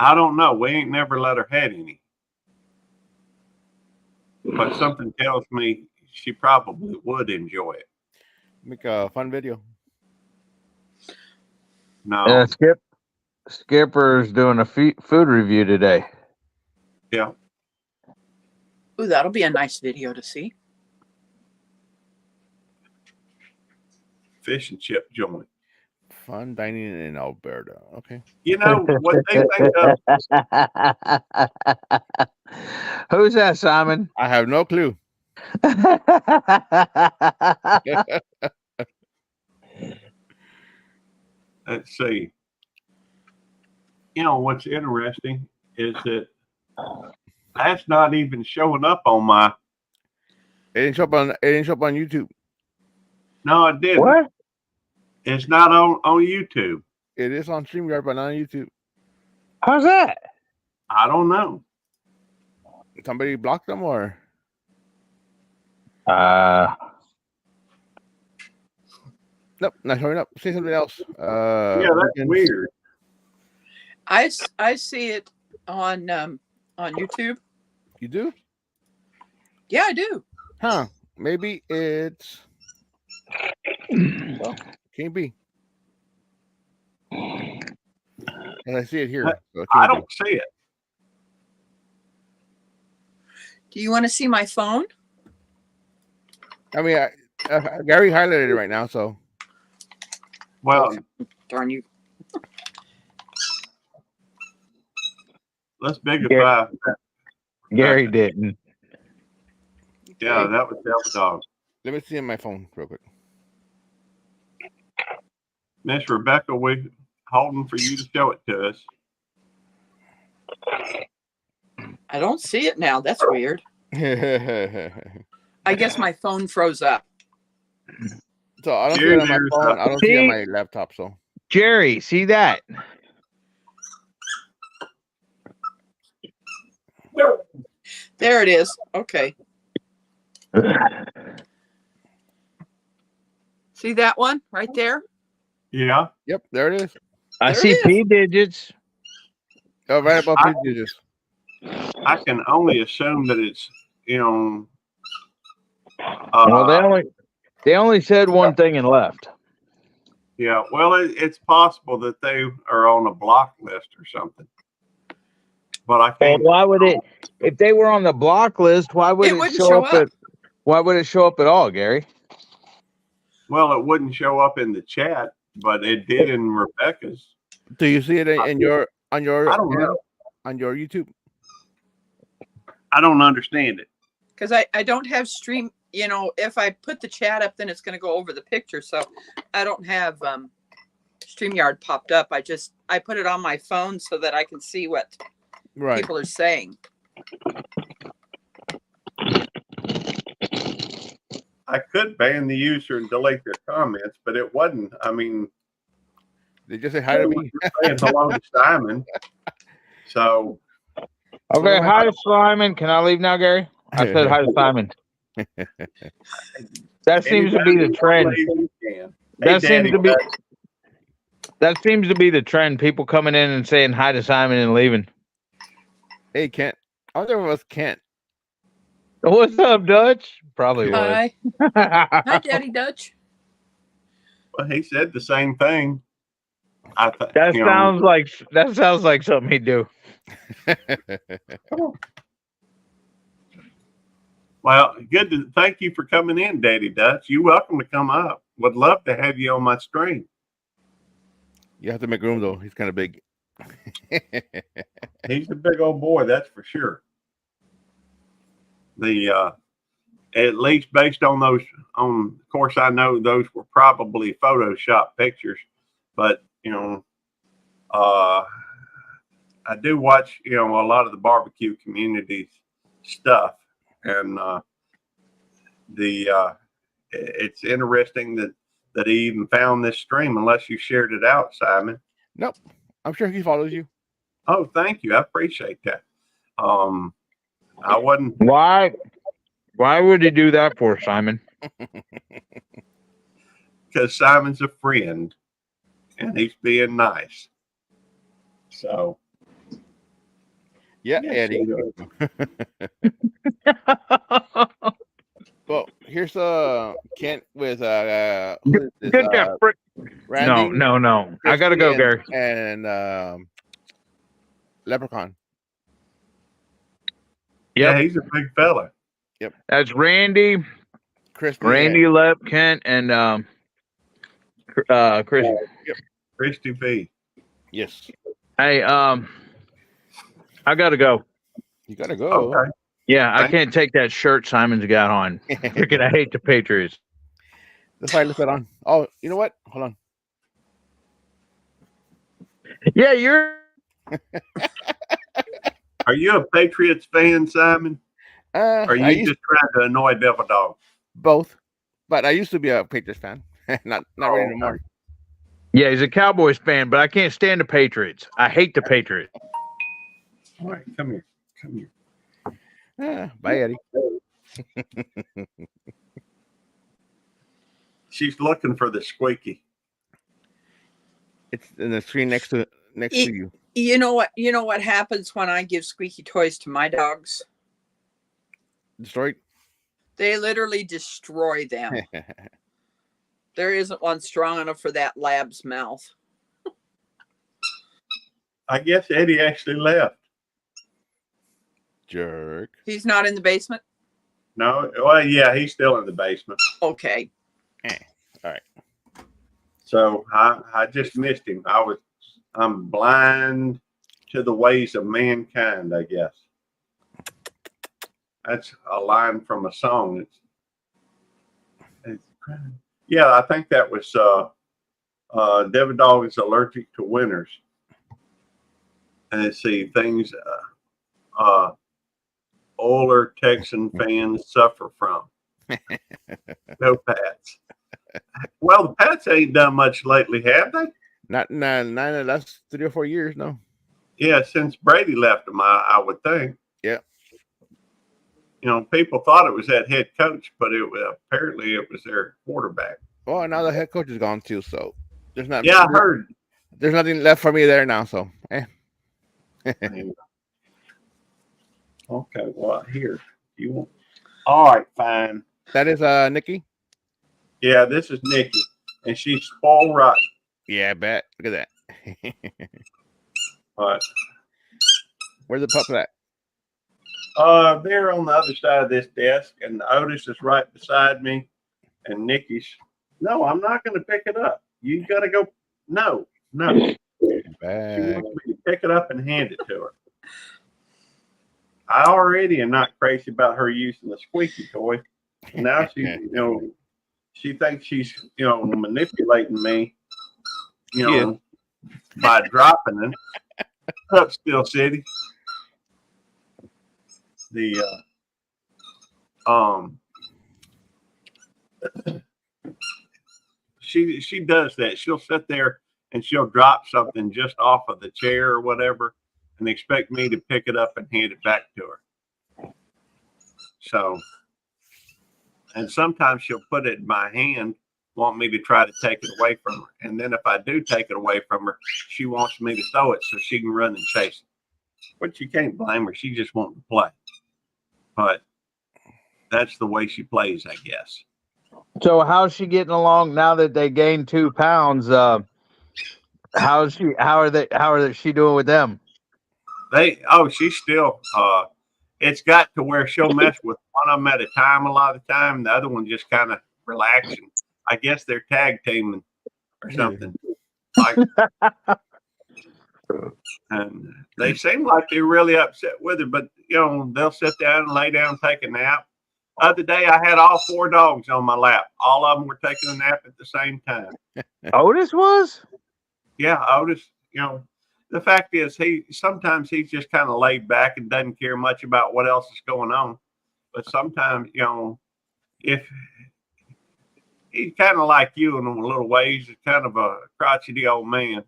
I don't know. We ain't never let her had any. But something tells me she probably would enjoy it. Make a fun video. No. Skipper's doing a food review today. Yeah. Ooh, that'll be a nice video to see. Fish and chip joint. Fun dining in Alberta. Okay. What they think of. Who's that, Simon? I have no clue. Let's see. What's interesting is that that's not even showing up on my. It didn't show up on YouTube. No, it didn't. What? It's not on YouTube. It is on StreamYard, but not on YouTube. How's that? I don't know. Somebody blocked them or? Nope, not showing up. Say something else. Yeah, that's weird. I see it on YouTube. You do? Yeah, I do. Huh? Maybe it's. Well, can't be. And I see it here. So I don't see it. Do you want to see my phone? I mean, Gary highlighted it right now, so. Well, darn you. Let's biggify. Gary didn't. Yeah, that was Devil Dog. Let me see on my phone real quick. Miss Rebecca, we're holding for you to show it to us. I don't see it now. That's weird. I guess my phone froze up. So I don't see it on my phone. I don't see it on my laptop. So Jerry, see that? There it is. Okay. See that one right there? Yeah. Yep, there it is. I There see it is. P digits. Oh, right above P digits. I can only assume that it's, Well, they only said one thing and left. yeah. Well, it's possible that they are on a block list or something. But I Well, can't. why would it? If they were on the block list, why would it wouldn't show up? Why would it show up at all, Gary? Well, it wouldn't show up in the chat, but it did in Rebecca's. Do you see it in your on your? I don't know. on your YouTube? I don't understand it. Because I don't have stream, you know, if I put the chat up, then it's going to go over the picture. So I don't have StreamYard popped up. I put it on my phone so that I can see what Right. people are saying. I could ban the user and delete their comments, but it wasn't. I mean, They just say hi to me. saying hello to Simon. So Okay, hi to Simon. Can I leave now, Gary? I said hi to Simon. That seems to be the trend. That seems to be. That seems to be the trend. People coming in and saying hi to Simon and leaving. Hey, Kent. I wonder if it was Kent. What's up, Dutch? Probably was. Hi. Hi, Daddy Dutch. Well, he said the same thing. That sounds like something he'd do. Well, good. Thank you for coming in, Daddy Dutch. You're welcome to come up. Would love to have you on my stream. You have to make room though. He's kind of big. He's a big old boy, that's for sure. At least based on those, of course, I know those were probably Photoshop pictures, but I do watch, a lot of the barbecue community stuff, and it's interesting that he even found this stream, unless you shared it out, Simon. Nope, I'm sure he follows you. Oh, thank you. I appreciate that. I wasn't. Why would he do that for, Simon? Because Simon's a friend, and he's being nice. So. Yeah, Eddie. Well, here's Kent with Randy. No. I gotta go, Gary. And Leprechaun. Yeah, he's a big fella. Yep. That's Randy, Christy, Lep, Kent, and Chris. Yep. Christy V. Yes. Hey, I gotta go. You gotta go. Okay. Yeah, I can't take that shirt Simon's got on. Freaking, I hate the Patriots. That's why I left it on. Oh, you know what? Hold on. Yeah, you're. Are you a Patriots fan, Simon? Or are you just trying to annoy Devil Dog? Both, but I used to be a Patriots fan. not really anymore. Yeah, he's a Cowboys fan, but I can't stand the Patriots. I hate the Patriots. All right, come here. Bye, Eddie. She's looking for the squeaky. It's in the screen next to you. You know what happens when I give squeaky toys to my dogs? Destroyed? They literally destroy them. There isn't one strong enough for that lab's mouth. I guess Eddie actually left. Jerk. He's not in the basement? No, well, yeah, he's still in the basement. Okay. All right. So I just missed him. I'm blind to the ways of mankind, I guess. That's a line from a song. Yeah, I think that was Devil Dog is allergic to winters. And let's see, things older Texan fans suffer from. No Pats. Well, the Pats ain't done much lately, have they? Not in the last 3 or 4 years, no. Yeah, since Brady left them, I would think. Yeah. People thought it was that head coach, but apparently it was their quarterback. Well, now the head coach is gone too, so there's not. Yeah, I heard. There's nothing left for me there now, so. Okay, well, here you want. All right, fine. That is Nikki. Yeah, this is Nikki, and she's spoiled rotten. Yeah, I bet. Look at that. All right. Where's the pup at? They're on the other side of this desk, and Otis is right beside me, and Nikki's. No, I'm not going to pick it up. You got to go. No. She Back. wants me to pick it up and hand it to her. I already am not crazy about her using the squeaky toy. Now she, she thinks she's, manipulating me, by dropping it up Steel City. The, she does that. She'll sit there and she'll drop something just off of the chair or whatever and expect me to pick it up and hand it back to her. So, and sometimes she'll put it in my hand, want me to try to take it away from her. And then if I do take it away from her, she wants me to throw it so she can run and chase it. But you can't blame her. She just wants to play. But that's the way she plays, I guess. So how's she getting along now that they gained 2 pounds? How are she doing with them? She's still, it's got to where she'll mess with one of them at a time a lot of the time. The other one just kind of relaxing. I guess they're tag teaming or something. Like, and they seem like they're really upset with her, but they'll sit down and lay down and take a nap. Other day I had all 4 dogs on my lap. All of them were taking a nap at the same time. Otis was? Yeah, Otis, the fact is sometimes he's just kind of laid back and doesn't care much about what else is going on. But sometimes, if he's kind of like you in a little ways, he's kind of a crotchety old man.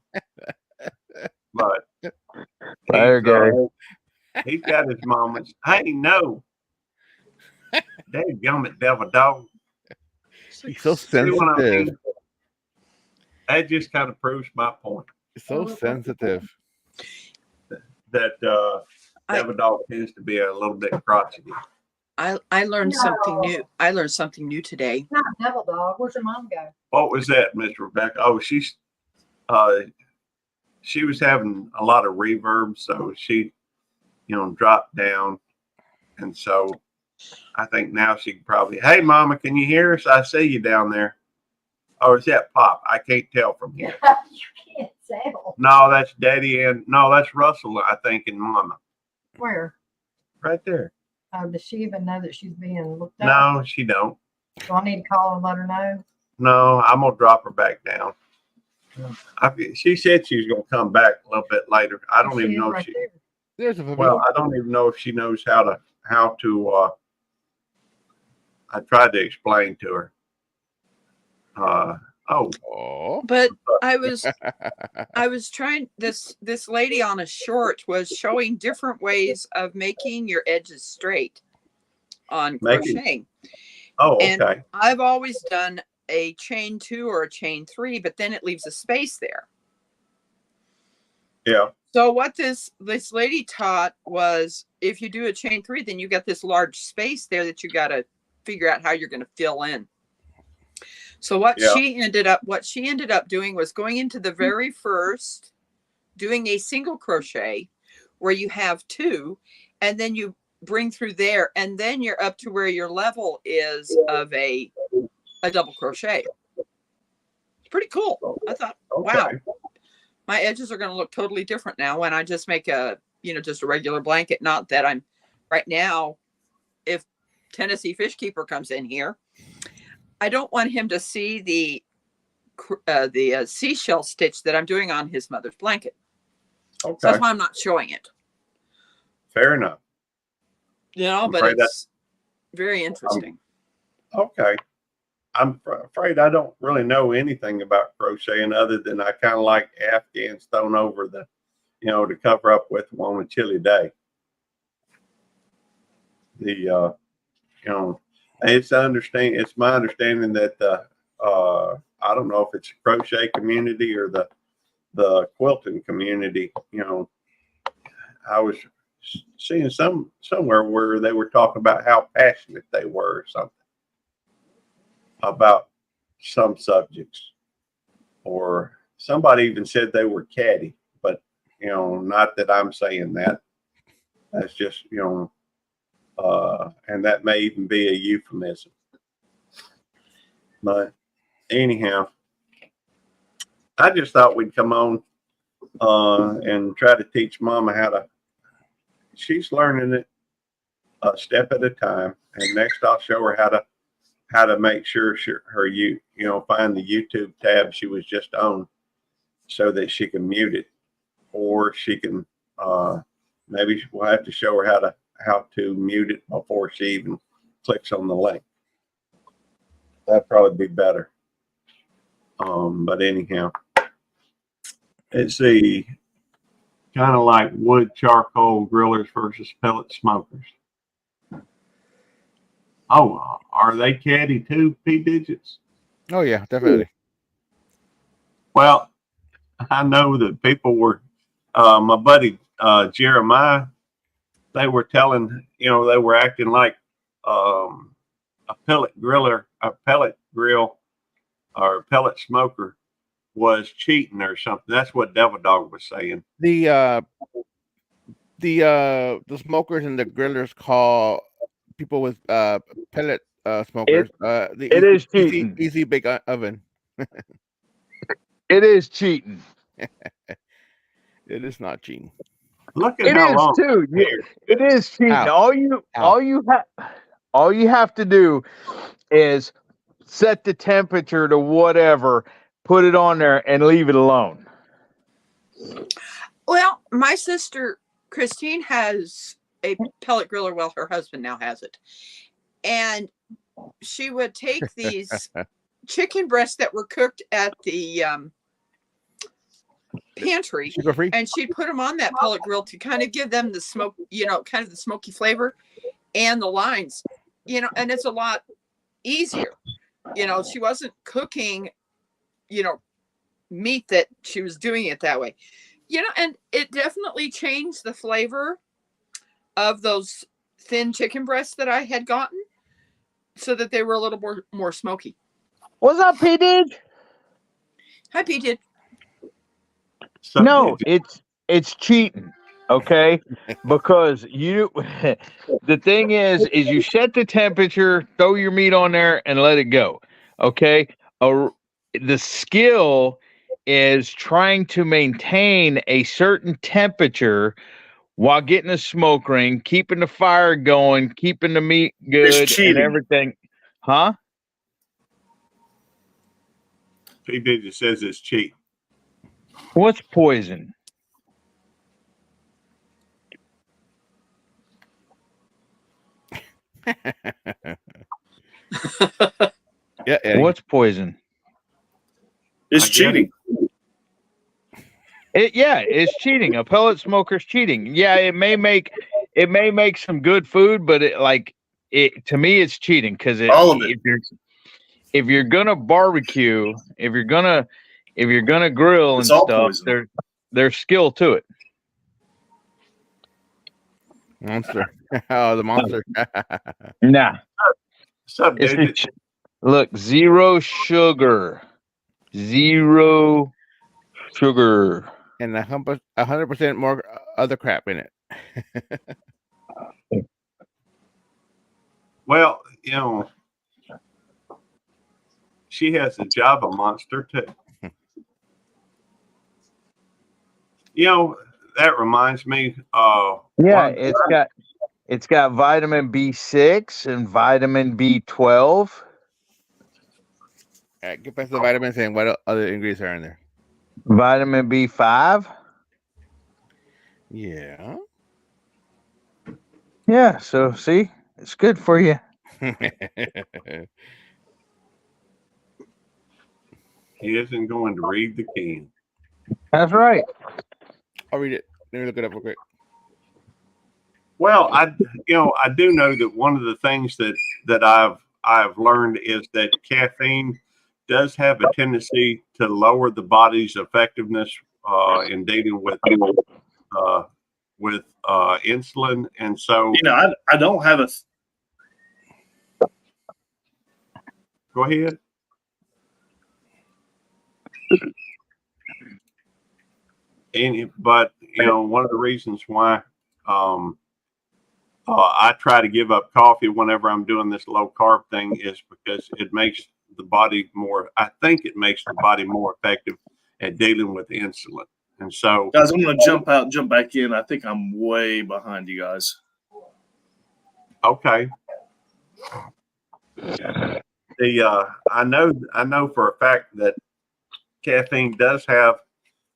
But he's got his moments. Hey, no. Dadgummit, devil dog. He's so sensitive. That just kind of proves my point. He's so sensitive. That devil dog tends to be a little bit crotchety. I learned something new. I learned something new today. Not devil dog. Where's your mom go? What was that, Miss Rebecca? Oh, she was having a lot of reverb, so she, dropped down. And so I think now she can probably, hey, Mama, can you hear us? I see you down there. Or is that Pop? I can't tell from here. You can't tell. No, that's Daddy no, that's Russell, I think, and Mama. Where? Right there. Does she even know that she's being looked at? No, she don't. Do I need to call and let her know? No, I'm going to drop her back down. She said she was going to come back a little bit later. I don't even know if she. Well, I don't even know if she knows how to. I tried to explain to her. But I was trying. This lady on a short was showing different ways of making your edges straight on crocheting. Oh, okay. And I've always done a chain 2 or a chain 3, but then it leaves a space there. Yeah. So what this lady taught was, if you do a chain 3, then you got this large space there that you got to figure out how you're going to fill in. So what she ended up doing was going into the very first, doing a single crochet where you have 2, and then you bring through there, and then you're up to where your level is of a double crochet. It's pretty cool. I thought, wow, my edges are going to look totally different now when I just make just a regular blanket. Not that I'm right now, if Tennessee Fish Keeper comes in here, I don't want him to see the seashell stitch that I'm doing on his mother's blanket. Okay. So that's why I'm not showing it. Fair enough. But it's very interesting. Okay. I'm afraid I don't really know anything about crocheting other than I kind of like Afghans thrown over to cover up with them on a chilly day. It's my understanding that I don't know if it's a crochet community or the quilting community. I was seeing somewhere where they were talking about how passionate they were or something about some subjects, or somebody even said they were catty, but not that I'm saying that. That's just and that may even be a euphemism. But anyhow, I just thought we'd come on and try to teach Mama how to. She's learning it a step at a time. And next, I'll show her how to make sure find the YouTube tab she was just on, so that she can mute it, or she can maybe we'll have to show her how to mute it before she even clicks on the link. That'd probably be better. But anyhow, let's see. Kind of like wood charcoal grillers versus pellet smokers. Oh, are they catty too, P digits? Oh yeah, definitely. Well, I know that people were, my buddy Jeremiah, they were telling, they were acting like a pellet griller, a pellet grill, or a pellet smoker was cheating or something. That's what Devil Dog was saying. The smokers and the grillers call people with pellet smokers it is cheating. Easy bake oven. It is cheating. It is not cheating. Look at It how is long too. It is cheating. Ow. All you have to do is set the temperature to whatever, put it on there, and leave it alone. Well, my sister Christine has a pellet griller. Well, her husband now has it. And she would take these chicken breasts that were cooked at the pantry, and she'd put them on that pellet grill to kind of give them the smoke, kind of the smoky flavor and the lines, and it's a lot easier. She wasn't cooking, meat that she was doing it that way, and it definitely changed the flavor of those thin chicken breasts that I had gotten, so that they were a little more smoky. What's up, P. Dig? Hi, P. Dig. No, it's cheating, okay? Because the thing is you set the temperature, throw your meat on there, and let it go, okay? The skill is trying to maintain a certain temperature while getting a smoke ring, keeping the fire going, keeping the meat good, and everything. Huh? P. Digit says it's cheap. What's poison? Yeah, Eddie. What's poison? It's cheating. It's cheating. A pellet smoker's cheating. Yeah, it may make some good food, but to me it's cheating, because all of it. If you're gonna barbecue, if you're gonna grill and stuff, there's skill to it. Monster. Oh, the monster. Nah. Subject. Look, zero sugar. Zero sugar. And 100% more other crap in it. Well, she has a Java monster too. That reminds me. It's got vitamin B6 and vitamin B12. All right, get past the vitamins and what other ingredients are in there? Vitamin B5. Yeah. Yeah, so see, it's good for you. He isn't going to read the can. That's right. I'll read it. Let me look it up real quick. Well, I do know that one of the things that I've learned is that caffeine does have a tendency to lower the body's effectiveness in dealing with insulin, and so I don't have a. Go ahead. But one of the reasons why I try to give up coffee whenever I'm doing this low carb thing is because it makes the body more. I think it makes the body more effective at dealing with insulin. And so, guys, I'm going to jump back in. I think I'm way behind you guys. Okay. I know for a fact that caffeine does have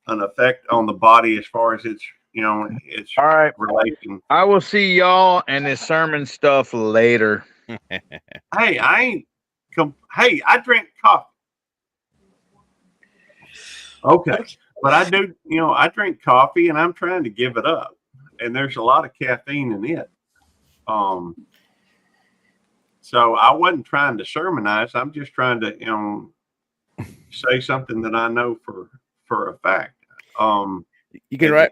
an effect on the body as far as its All right. relation. I will see y'all and this sermon stuff later. Hey, hey, I drink coffee. Okay. But I do, I drink coffee and I'm trying to give it up. And there's a lot of caffeine in it. So I wasn't trying to sermonize. I'm just trying to, say something that I know for a fact. You can write.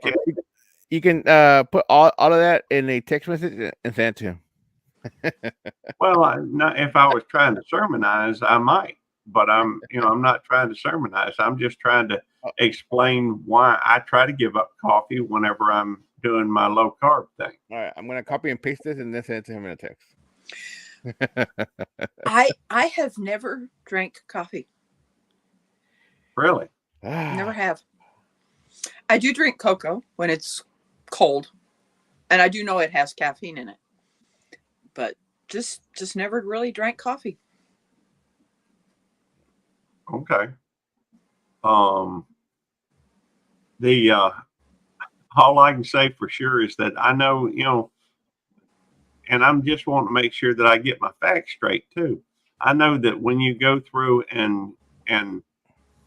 You can put all of that in a text message and send it to him. Well, if I was trying to sermonize, I might, but I'm not trying to sermonize. I'm just trying to explain why I try to give up coffee whenever I'm doing my low carb thing. All right, I'm gonna copy and paste this and then send it to him in a text. I have never drank coffee. Really? Never have. I do drink cocoa when it's cold, and I do know it has caffeine in it, but just never really drank coffee. Okay. All I can say for sure is that I know, and I'm just wanting to make sure that I get my facts straight too. I know that when you go through and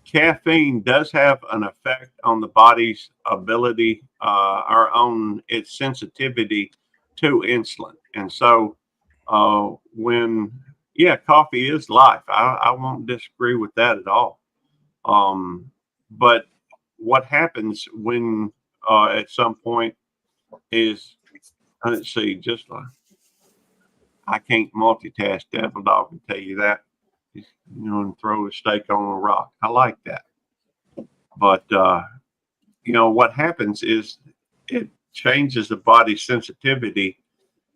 caffeine does have an effect on the body's ability or on its sensitivity to insulin. And so coffee is life. I won't disagree with that at all. But what happens when at some point is, let's see, just I can't multitask. Devil Dog can tell you that. And throw a steak on a rock. I like that. But, what happens is it changes the body's sensitivity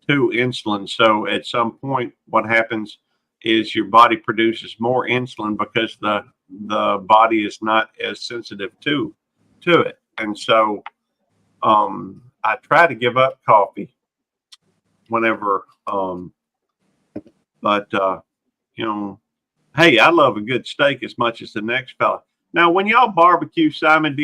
to insulin. So at some point, what happens is your body produces more insulin because the body is not as sensitive to it. And so I try to give up coffee whenever, hey, I love a good steak as much as the next fella. Now, when y'all barbecue, Simon, do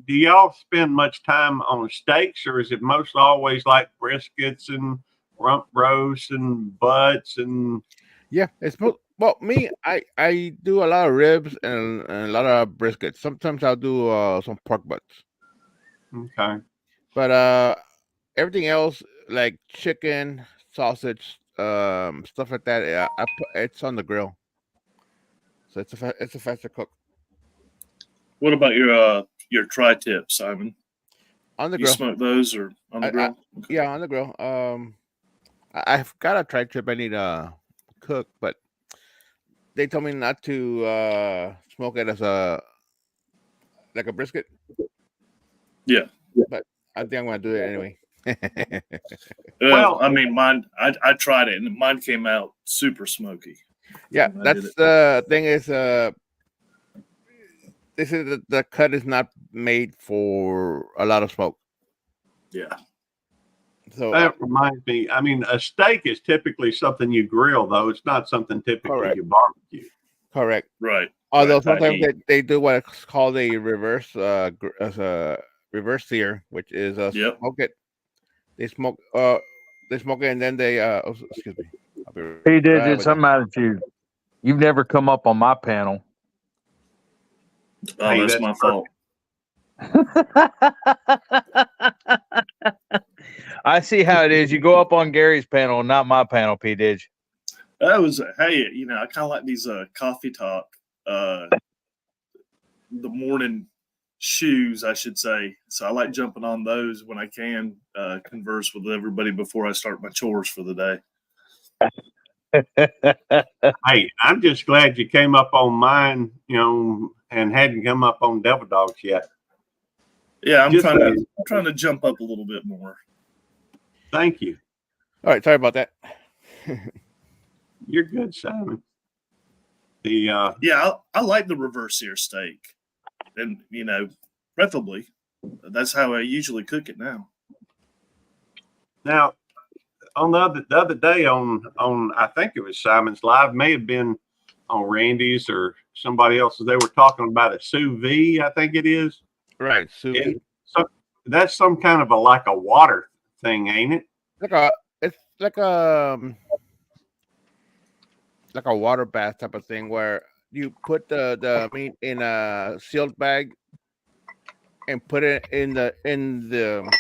y'all spend much time on steaks, or is it most always like briskets and rump roasts and butts and? Yeah, it's well, me. I do a lot of ribs and a lot of briskets. Sometimes I'll do some pork butts. Okay. But everything else like chicken, sausage, stuff like that, it's on the grill. So it's a faster cook. What about your tri-tip, Simon? On the You grill. smoke those or on the grill? Yeah, on the grill. I've got a tri-tip I need to cook, but they told me not to smoke it as like a brisket. Yeah. But I think I'm gonna do it anyway. Well, I mean, mine. I tried it and mine came out super smoky. Yeah, that's the thing is this is the cut is not made for a lot of smoke. Yeah. So that reminds me. I mean, a steak is typically something you grill, though. It's not something typically you barbecue. Correct. Right. Although right. sometimes they do what's called a reverse sear, which is smoke it. They smoke it and then they excuse me. P Digit, some attitude. You've never come up on my panel. Oh, hey, that's my fault. I see how it is. You go up on Gary's panel, not my panel, P Dig. That was hey, I kind of like these coffee talk, the morning shoes, I should say. So I like jumping on those when I can converse with everybody before I start my chores for the day. Hey, I'm just glad you came up on mine, and hadn't come up on Devil Dogs yet. Yeah, I'm trying to jump up a little bit more. Thank you. All right, sorry about that. You're good, Simon. Yeah, I like the reverse sear steak, and preferably that's how I usually cook it now. Now, on the other day on I think it was Simon's Live, may have been on Randy's or somebody else's. They were talking about a sous vide, I think it is. Right. So So that's some kind of like a water thing, ain't it? it's like a water bath type of thing where you put the meat in a sealed bag and put it in the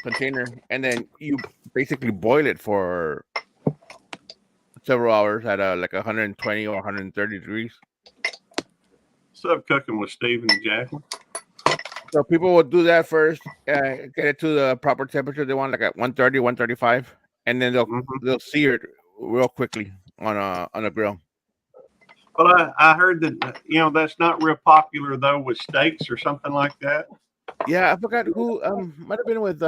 container, and then you basically boil it for several hours at like 120 or 130 degrees. What's up, Cooking with Steve and Jacqueline? So people will do that first, get it to the proper temperature they want, like at 130, 135, and then they'll sear it real quickly on a grill. But I heard that that's not real popular though with steaks or something like that. Yeah, I forgot who might have been with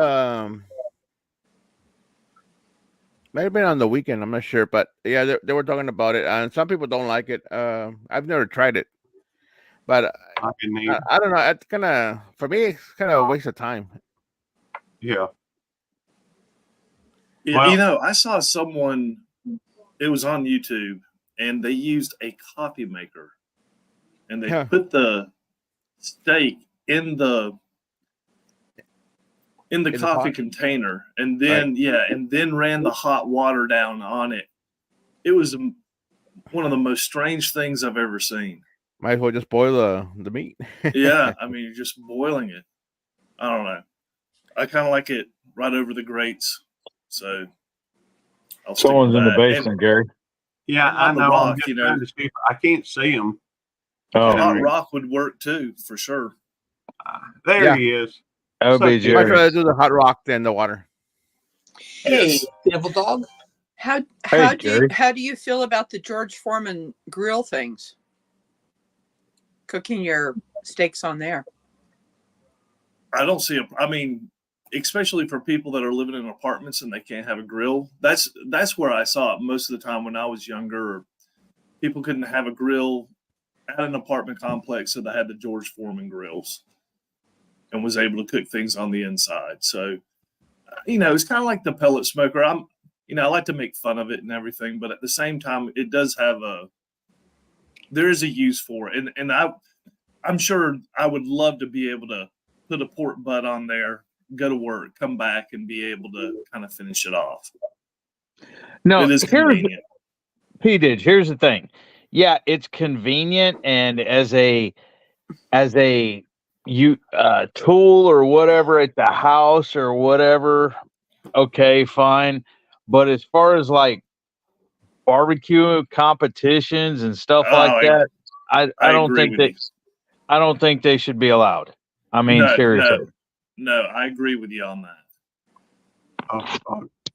might have been on The Weekend. I'm not sure, but yeah, they were talking about it, and some people don't like it. I've never tried it, but I don't know. It's kind of, for me, it's kind of a waste of time. Yeah. Yeah, I saw someone. It was on YouTube, and they used a coffee maker, and they put the steak in the coffee container, and then and then ran the hot water down on it. It was one of the most strange things I've ever seen. Might as well just boil the meat. Yeah, I mean, you're just boiling it. I don't know. I kind of like it right over the grates. So someone's in the basement, Gary. Yeah, I know. Rock, I can't see him. Oh, hot rock would work too, for sure. There he is. That would be Jerry. I'd rather do the hot rock than the water. Hey, Devil Dog. How Jerry. do you feel about the George Foreman grill things? Cooking your steaks on there. I don't see I mean, especially for people that are living in apartments and they can't have a grill. That's where I saw it most of the time when I was younger. People couldn't have a grill at an apartment complex, so they had the George Foreman grills and was able to cook things on the inside. So, it's kind of like the pellet smoker. I like to make fun of it and everything, but at the same time, it does have there is a use for it. And I'm sure I would love to be able to put a pork butt on there, go to work, come back, and be able to kind of finish it off. No, it is convenient. Here's the thing. Yeah, it's convenient, and as a tool or whatever at the house or whatever, okay, fine. But as far as like barbecue competitions and stuff like that, I don't think they should be allowed. I mean, seriously. No, I agree with you on that.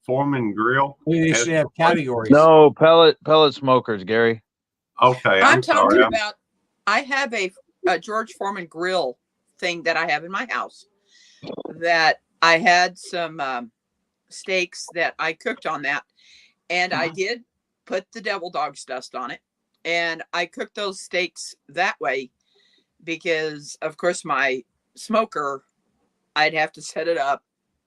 Foreman grill. We should have categories. No, pellet smokers, Gary. Okay, I'm talking about. I have a George Foreman grill thing that I have in my house. That I had some steaks that I cooked on that, and I did put the Devil Dog's dust on it, and I cooked those steaks that way because, of course, my smoker, I'd have to set it up,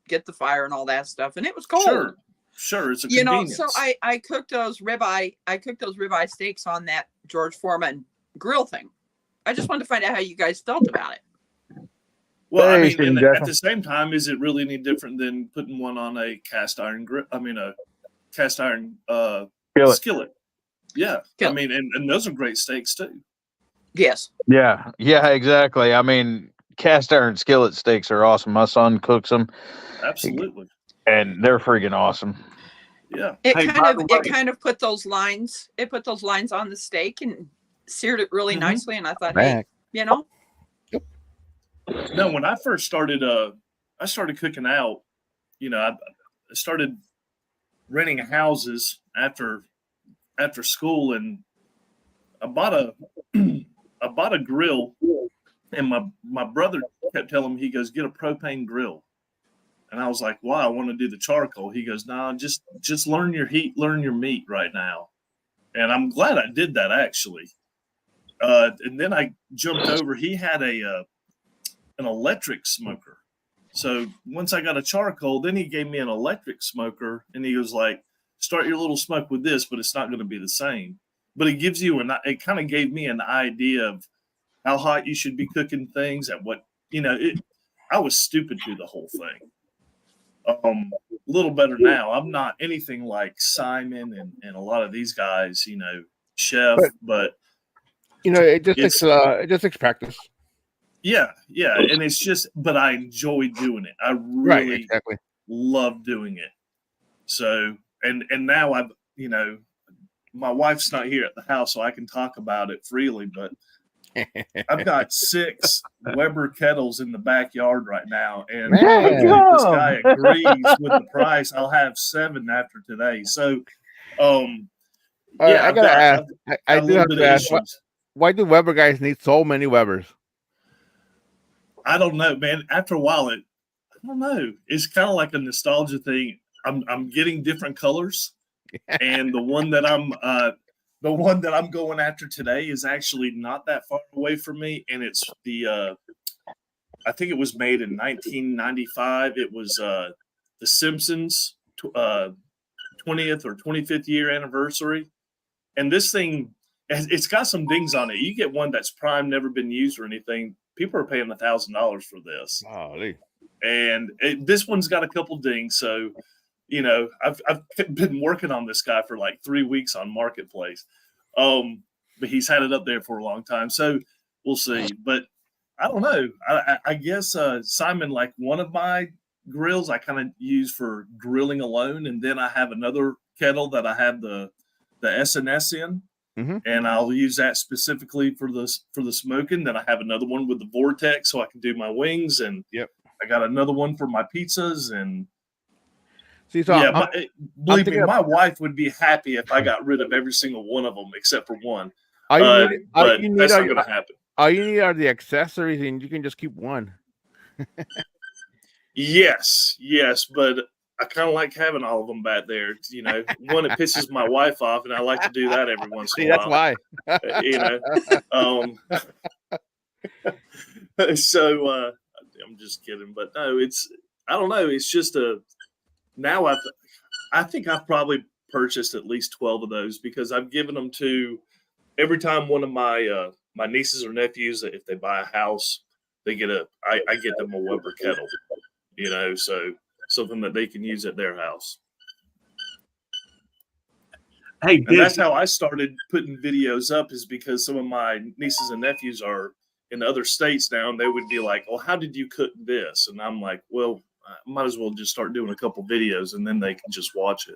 get the fire and all that stuff, and it was cold. Sure, it's a convenience. So I cooked those ribeye steaks on that George Foreman grill thing. I just wanted to find out how you guys felt about it. Well, I mean, at the same time, is it really any different than putting one on a cast iron skillet? Yeah, I mean, and those are great steaks too. Yes. Yeah, exactly. I mean, cast iron skillet steaks are awesome. My son cooks them. Absolutely. And they're freaking awesome. Yeah. It kind of put those lines. It put those lines on the steak and seared it really nicely. And I thought, hey, No, when I first started, I started cooking out. I started renting houses after school, and I bought a grill. And my brother kept telling me, he goes, get a propane grill. And I was like, why? I want to do the charcoal. He goes, no, just learn your heat, learn your meat right now. And I'm glad I did that, actually. And then I jumped over. He had an electric smoker. So once I got a charcoal, then he gave me an electric smoker. And he was like, start your little smoke with this, but it's not going to be the same. But it gives you it kind of gave me an idea of how hot you should be cooking things at what, I was stupid through the whole thing. A little better now. I'm not anything like Simon and a lot of these guys, chef, but it just takes practice. Yeah. And it's just, but I enjoy doing it. I really love doing it. So, and now I've, my wife's not here at the house, so I can talk about it freely, but I've got 6 Weber kettles in the backyard right now. And if this guy agrees with the price, I'll have 7 after today. So, I gotta ask. I do have to ask. Why do Weber guys need so many Webers? I don't know, man. After a while, I don't know. It's kind of like a nostalgia thing. I'm getting different colors, and the one that I'm going after today is actually not that far away from me, and it's the I think it was made in 1995. It was The Simpsons 20th or 25th year anniversary, and this thing, it's got some dings on it. You get one that's prime, never been used or anything. People are paying $1,000 for this. Golly. And this one's got a couple dings. So, I've been working on this guy for like 3 weeks on Marketplace. But he's had it up there for a long time. So we'll see. But I don't know. I guess Simon, like one of my grills, I kind of use for grilling alone. And then I have another kettle that I have the SNS in. Mm-hmm. And I'll use that specifically for the smoking. Then I have another one with the Vortex so I can do my wings, and I got another one for my pizzas. And believe me, my wife would be happy if I got rid of every single one of them except for one. But that's not going to happen. All you need are the accessories, and you can just keep one. Yes, but I kind of like having all of them back there. One, it pisses my wife off, and I like to do that every once in a while. That's why. So I'm just kidding, but no, I don't know. It's just now I think I've probably purchased at least 12 of those because I've given them to every time one of my my nieces or nephews, if they buy a house, they get I get them a Weber kettle, so something that they can use at their house. Hey, and that's how I started putting videos up, is because some of my nieces and nephews are in other states now, and they would be like, well, how did you cook this? And I'm like, well, I might as well just start doing a couple videos, and then they can just watch it.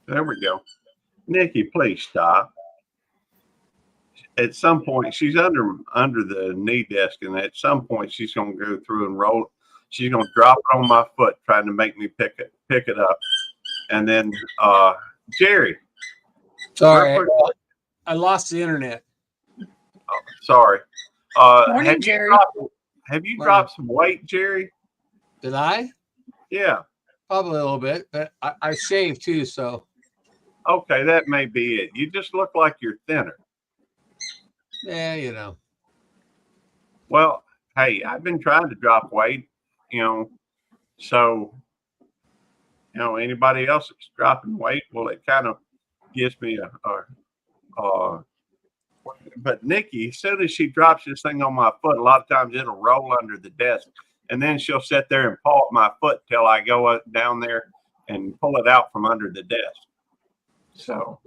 There we go. Nikki, please stop. At some point, she's under the knee desk, and at some point, she's going to go through and roll. She's going to drop it on my foot, trying to make me pick it up. And then, Jerry. Sorry, I lost the internet. Oh, sorry. Morning, Jerry. Have you dropped some weight, Jerry? Did I? Yeah. Probably a little bit, but I shaved too, so. Okay, that may be it. You just look like you're thinner. Yeah, Well, hey, I've been trying to drop weight, so, anybody else that's dropping weight, well, it kind of gives me but Nikki, as soon as she drops this thing on my foot, a lot of times it'll roll under the desk, and then she'll sit there and paw at my foot till I go up down there and pull it out from under the desk. So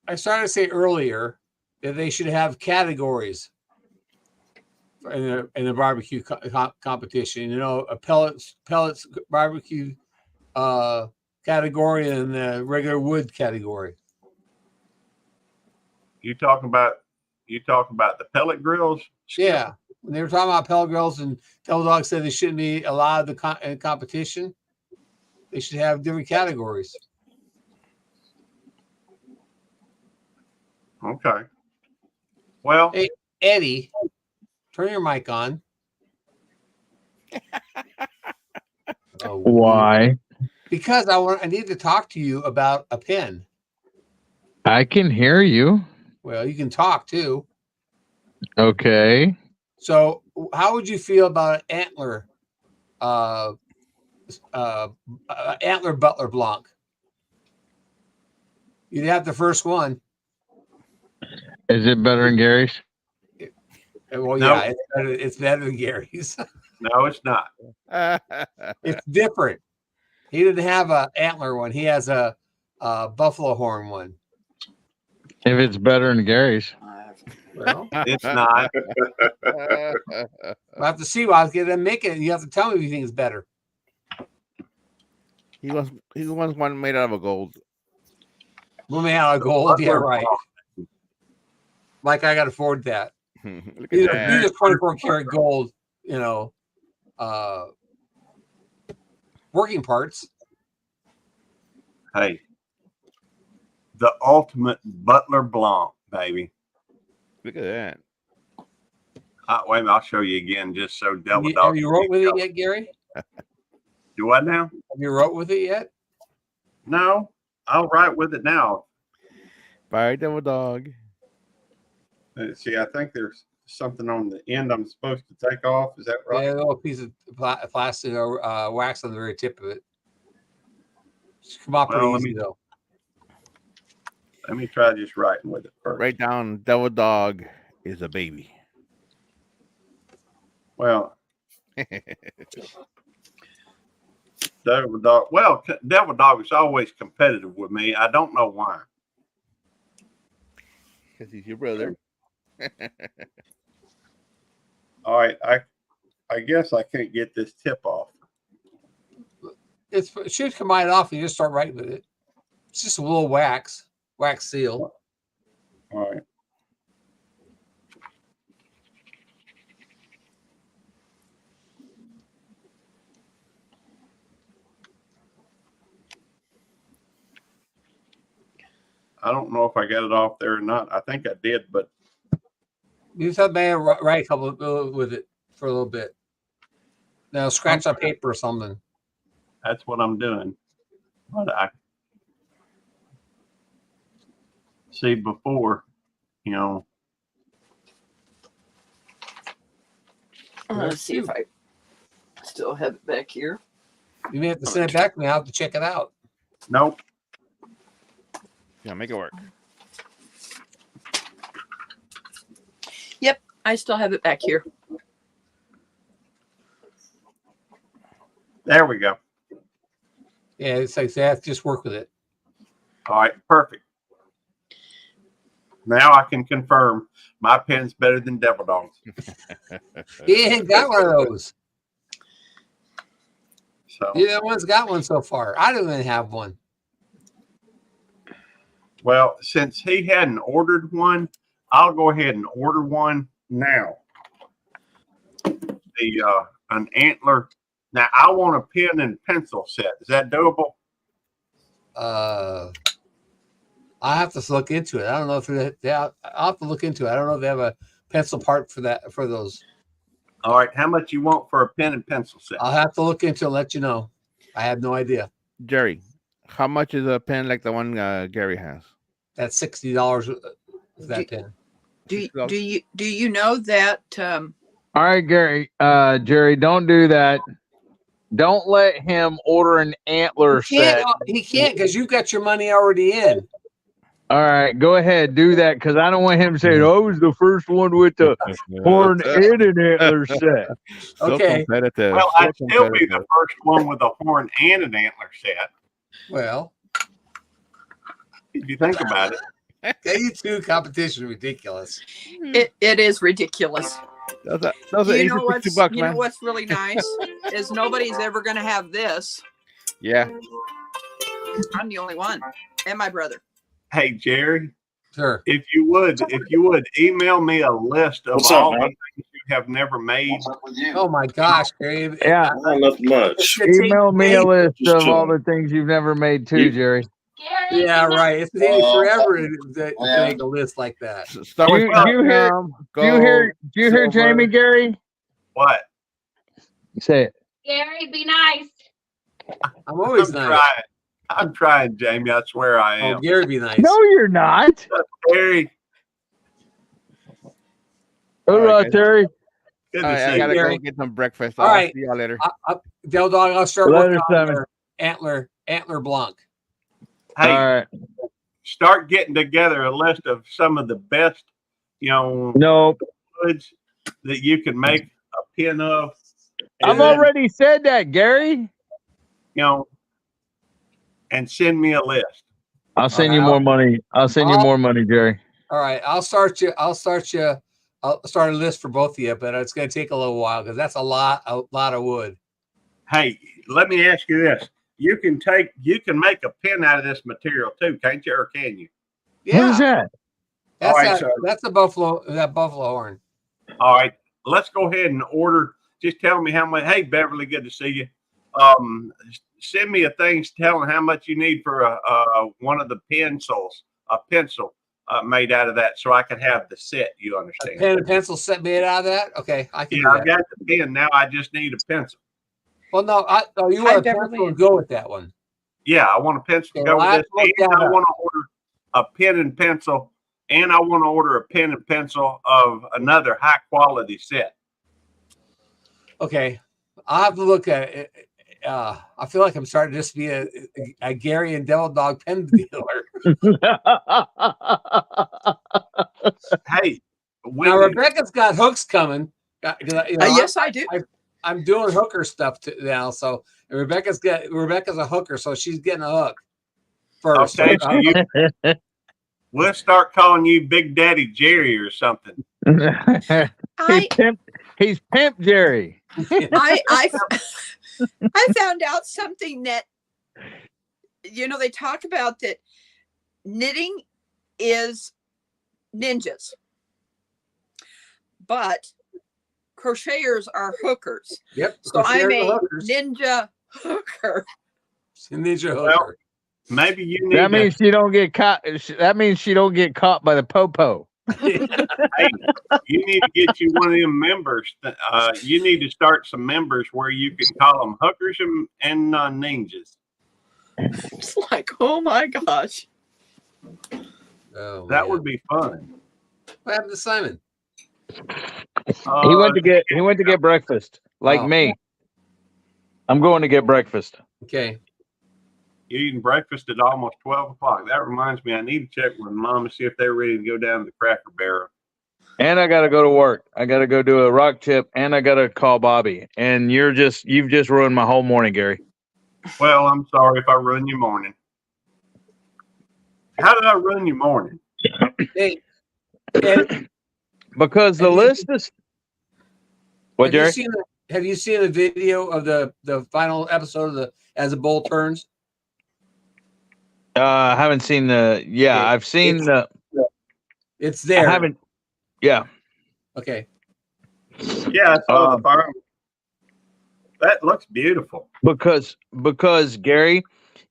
I started to say earlier that they should have categories in the barbecue competition. A pellets barbecue category and the regular wood category. You talking about the pellet grills? Yeah, when they were talking about pellet grills, and Devil Dog said they shouldn't be allowed the competition. They should have different categories. Okay. Well, hey, Eddie, turn your mic on. Why? Because I need to talk to you about a pen. I can hear you. Well, you can talk too. Okay. So how would you feel about an antler antler Butler Blanc. You'd have the first one. Is it better than Gary's? Well, No. yeah, it's better than Gary's. No, it's not. It's different. He didn't have a antler one. He has a buffalo horn one. If it's better than Gary's. Well, It's not. we'll have to see. I'll get them make it. You have to tell me if you think it's better. He wants one made out of a gold. We'll make out of gold. Yeah, right. Like I got to afford that. Look These at are that. 24 karat gold, working parts. Hey, the ultimate Butler Blanc, baby. Look at that. Wait a minute, I'll show you again, just so Devil Have Dog. you wrote with it yet, Gary? Do what now? Have you wrote with it yet? No, I'll write with it now. Bye, Devil Dog. Let's see, I think there's something on the end I'm supposed to take off. Is that right? Yeah, a little piece of plastic or wax on the very tip of it. It's come out pretty Well, easy though. Let me try just writing with it first. Write down Devil Dog is a baby. Well, Devil Dog. Well, Devil Dog is always competitive with me. I don't know why. Because he's your brother. All right, I guess I can't get this tip off. It should come right off and you just start writing with it. It's just a little wax seal. All right. I don't know if I got it off there or not. I think I did, but You just have to write a couple with it for a little bit. Now scratch on paper or something. that's what I'm doing. But I see before, Let's see if I still have it back here. You may have to send it back to me. I'll have to check it out. Nope. Yeah, make it work. Yep, I still have it back here. There we go. Yeah, it's like that. Just work with it. All right, perfect. Now I can confirm my pen's better than Devil Dog's. He ain't got one of those. So, Yeah, one's got one so far. I don't even have one. well, since he hadn't ordered one, I'll go ahead and order one now. An antler. Now I want a pen and pencil set. Is that doable? I have to look into it. I don't know if I'll have to look into it. I don't know if they have a pencil part for those. All right. How much you want for a pen and pencil set? I'll have to look into it and let you know. I have no idea. Jerry, how much is a pen like the one Gary has? That's $60 for that pen. Do you know that All right, Gary. Jerry, don't do that. Don't let him order an antler set. He can't because you've got your money already in. All right, go ahead, do that because I don't want him saying, "Oh, I was the first one with the horn and an antler set." Okay. Competitive. Well, I'd still be the first one with a horn and an antler set. Well, If you think about it. you two competition ridiculous. it is ridiculous? Those are You know $60, you man. know what's really nice is nobody's ever going to have this. Yeah. I'm the only one, and my brother. Hey, Jerry, Sure. if you would email me a list of What's up, all the man? things you have never made. Oh my gosh, Gary. Yeah, Not much. email me a list Just of all chilling. the things you've never made too, Jerry. Yeah, right. It's taking forever to make a list like that. Start with Do you hear- go Do you hear silver. Jamie, Gary? What? Say it. Gary, be nice. I'm always I'm nice. trying. I'm trying, Jamie. I swear I Oh, am. Gary, be nice. No, you're not. Gary, All All right, right, guys. Terry. good All to right, I see gotta you. go Gary. get some breakfast. All I'll right. see y'all later. Del Dog, I'll start Later, working on Simon. their antler blanc. Hey, All right. start getting together a list of some of the best, Nope. woods that you can make a pin of. I've And then, already said that, Gary. and send me a list. I'll send you right, more money. I'll send you more money, Jerry. All right, I'll start a list for both of you, but it's going to take a little while because that's a lot of wood. Hey, let me ask you this. You can make a pin out of this material too, can't you? Or can you? What is that? All right, so- That's a buffalo horn. All right, let's go ahead and order. Just tell me how much. Hey, Beverly, good to see you. Send me a thing telling how much you need for one of the pencils, a pencil made out of that, so I can have the set. You understand? A pen and pencil set made out of that. Okay, I can. Yeah, do I that. got the pen. Now I just need a pencil. Well, no, you Hi, want a Beverly. pencil to go with that one. Yeah, I want a pencil to Okay, go well, I with have this. to look And that I up. want to order a pen and pencil, and I want to order a pen and pencil of another high quality set. Okay, I'll have to look at it. I feel like I'm starting to just be a Gary and Devil Dog pen dealer. Hey, Now Wendy, Rebecca's got hooks coming. Yes, I do. I'm doing hooker stuff now, so and Rebecca's a hooker, so she's getting a hook first. okay, So, so we'll start calling you Big Daddy Jerry or something. He's Pimp Jerry. I found out something that they talk about, that knitting is ninjas, but crocheters are hookers. Yep. So I'm crocheters are a hookers. ninja hooker. Ninja hooker. Well, maybe you need That means she don't get caught. That means she don't get caught by the popo. hey, you need to get you one of them members. You need to start some members where you can call them hookers and ninjas. It's like, oh my gosh. Oh, That man. would be fun. What happened to Simon? He went to get breakfast, like Oh. me. I'm going to get breakfast. Okay. You're eating breakfast at almost 12 o'clock. That reminds me, I need to check with Mom and see if they're ready to go down to the Cracker Barrel. And I gotta go to work. I gotta go do a rock chip, and I gotta call Bobby. And you've just ruined my whole morning, Gary. Well, I'm sorry if I ruined your morning. How did I ruin your morning? Hey, Ed, Because the list is what, Jerry? have you seen the video of the final episode of the As the Bull Turns? I haven't seen the. Yeah, Okay, I've seen it's- the. It's there. I haven't. Yeah. Okay. Yeah, I saw the fire. That looks beautiful. Because Gary,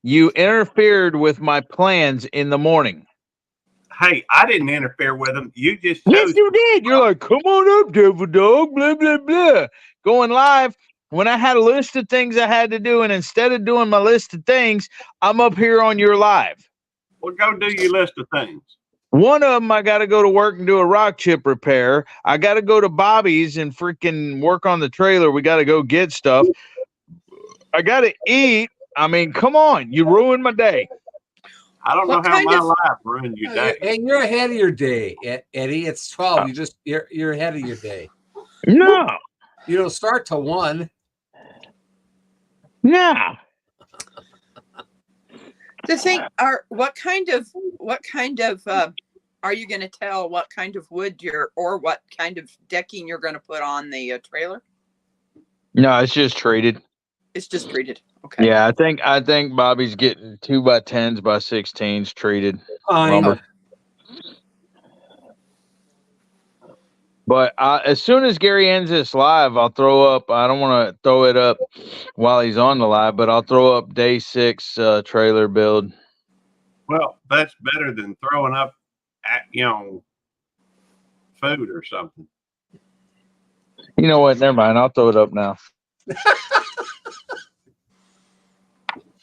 you interfered with my plans in the morning. Hey, I didn't interfere with them. You just Yes, chose. you did. You're like, come on up, Devil Dog, blah, blah, blah. Going live when I had a list of things I had to do. And instead of doing my list of things, I'm up here on your live. Well, go do your list of things. One of them, I got to go to work and do a rock chip repair. I got to go to Bobby's and freaking work on the trailer. We got to go get stuff. I got to eat. I mean, come on. You ruined my day. I don't know What how kind my of- life ruined your day. Hey, you're ahead of your day, Eddie. It's 12. You're ahead of your day. No. You don't start till 1. No. The thing what kind of are you going to tell what kind of wood or what kind of decking you're going to put on the trailer? No, it's just treated. It's just treated. Okay. Yeah, I think Bobby's getting 2x10s by 16s treated Fine. lumber. But as soon as Gary ends this live, I'll throw up. I don't want to throw it up while he's on the live, but I'll throw up day 6 trailer build. Well, that's better than throwing up, food or something. You know what? Never mind. I'll throw it up now.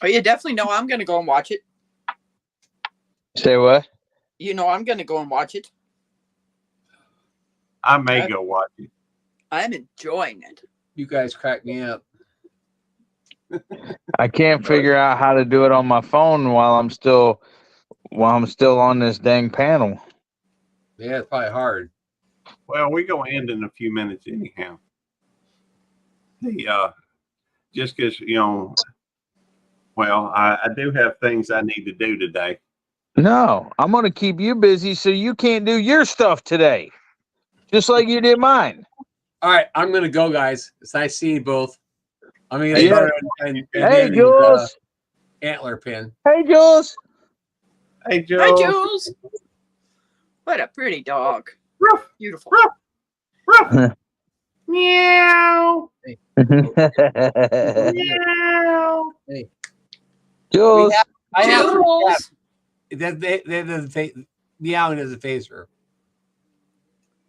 Oh, you definitely know I'm going to go and watch it. Say what? You know I'm going to go and watch it. I may go watch it. I'm enjoying it. You guys crack me up. I can't figure out how to do it on my phone while I'm still on this dang panel. Yeah, it's probably hard. Well, we're going to end in a few minutes anyhow. Just because, well, I do have things I need to do today. No, I'm going to keep you busy so you can't do your stuff today, just like you did mine. All right, I'm gonna go, guys. It's nice seeing you both. I'm gonna get Yeah. started and Hey, get Jules. antler pin. Hey, Jules. Hey, Jules. Hi, Jules. What a pretty dog. Ruff, Beautiful. ruff, ruff. Meow. Meow. Hey, Jules. I have Jules. that meowing doesn't phase her.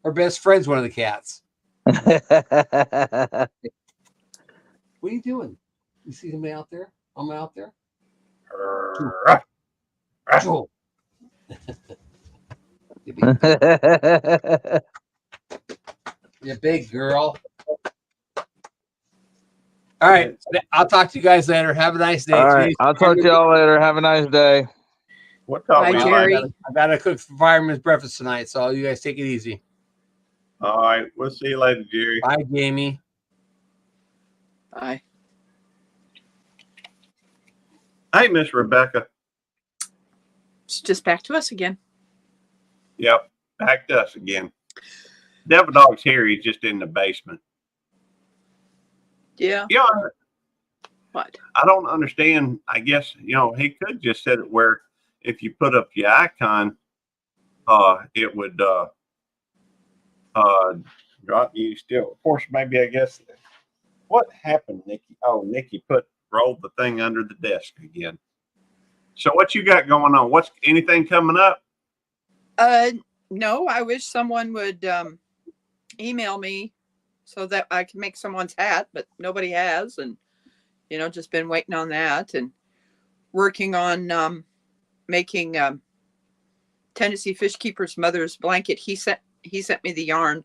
Her best friend's one of the cats. What are you doing? You see somebody out there? I'm out there. Ruff. Joel. You big girl. All right. I'll talk to you guys later. Have a nice day. All right. I'll talk to y'all later. Have a nice day. What talk Bye, we Jerry. like? I gotta cook fireman's breakfast tonight, so you guys take it easy. All right. We'll see you later, Jerry. Bye, Jamie. Bye. Hey, Miss Rebecca. It's just back to us again. Yep. Back to us again. Devil Dog's here. He's just in the basement. Yeah. Yeah. What? I don't understand. I guess, he could just set it where if you put up your icon, it would drop you still. Of course, maybe I guess what happened, Nikki? Oh, Nikki rolled the thing under the desk again. So what you got going on? What's anything coming up? No, I wish someone would email me so that I can make someone's hat, but nobody has, and just been waiting on that and working on making Tennessee Fish Keeper's mother's blanket. He sent me the yarn,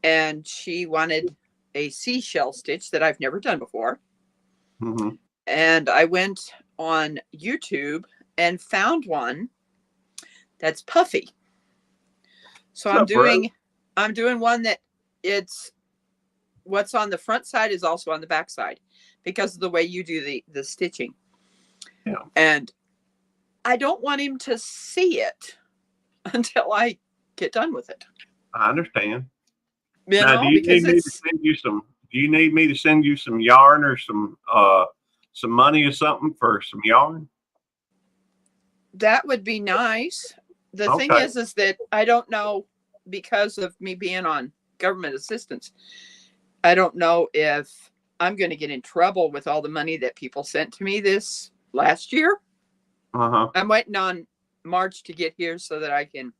and she wanted a seashell stitch that I've never done before. Mm-hmm. And I went on YouTube and found one that's puffy. So I'm doing one that it's what's on the front side is also on the back side because of the way you do the stitching. Yeah. And I don't want him to see it until I get done with it. I understand. Now, do you need me to send you some? Do you need me to send you some yarn or some money or something for some yarn? That would be nice. The thing is that I don't know, because of me being on government assistance, I don't know if I'm going to get in trouble with all the money that people sent to me this last year. Uh-huh. I'm waiting on March to get here so that I can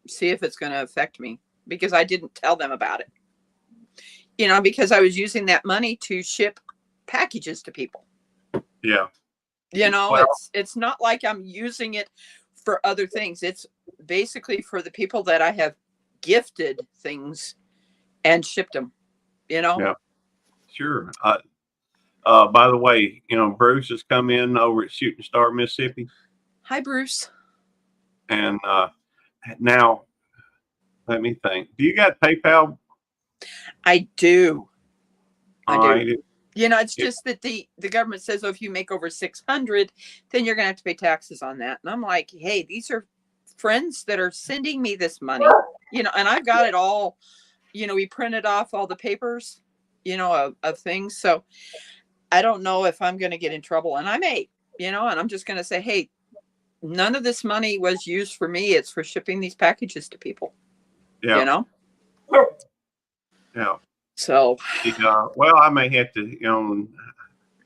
see if it's going to affect me, because I didn't tell them about it. Because I was using that money to ship packages to people. Yeah. Well, it's not like I'm using it for other things. It's basically for the people that I have gifted things and shipped them, Yeah, sure. By the way, Bruce has come in over at Shooting Star, Mississippi. Hi, Bruce. And now, let me think. Do you got PayPal? I do. I do. It's just that the government says, if you make over 600, then you're going to have to pay taxes on that. And I'm like, hey, these are friends that are sending me this money, and I've got it all, we printed off all the papers, of things. So I don't know if I'm going to get in trouble, and I may, and I'm just going to say, hey, none of this money was used for me. It's for shipping these packages to people. Yeah. Yeah. So, well, I may have to,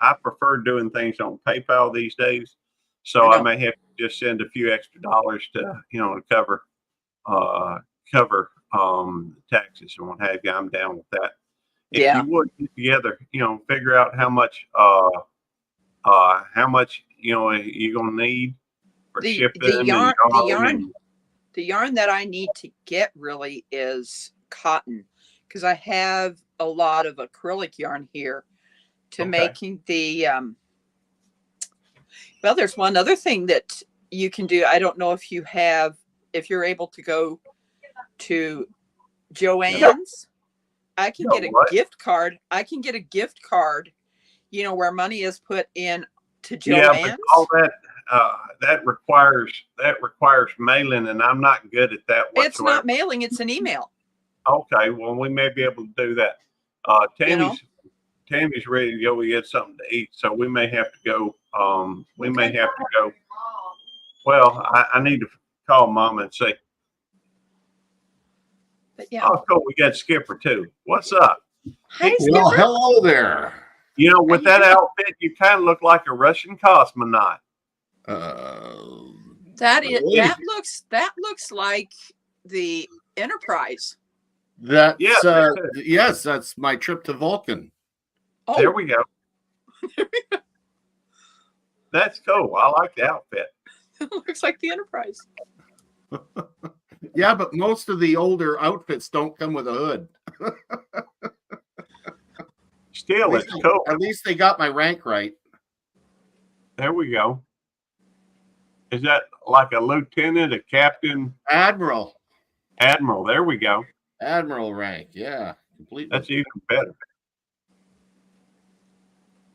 I prefer doing things on PayPal these days. So I may have to just send a few extra dollars to, to cover taxes and what have you. I'm down with that. If you would get together, figure out how much you're going to need for shipping. The yarn that I need to get really is cotton, because I have a lot of acrylic yarn here to Okay. making the well, there's one other thing that you can do. I don't know if you're able to go to Joann's. I can No, get a what? gift card. I can get a gift card, where money is put in to Yeah, but Joann's. all that requires mailing, and I'm not good at that whatsoever. It's not mailing, it's an email. Okay, well, we may be able to do that. Tammy's ready to go. We get something to eat, so we may have to go. We may have to go. Well, I need to call Mom and say, But yeah. oh, cool, we got Skipper too. What's up? Hi, Well, Skipper. hello there. With that outfit, you kind of look like a Russian cosmonaut. That really? looks like the Enterprise. That's Yeah, that's it. yes, that's my trip to Vulcan. Oh, There we go. That's cool. I like the outfit. it looks like the Enterprise. Yeah, but most of the older outfits don't come with a hood. Still, it's cool. At least they got my rank right. There we go. Is that like a lieutenant, a captain, Admiral. admiral? There we go. Admiral rank. Yeah, completely. That's even better.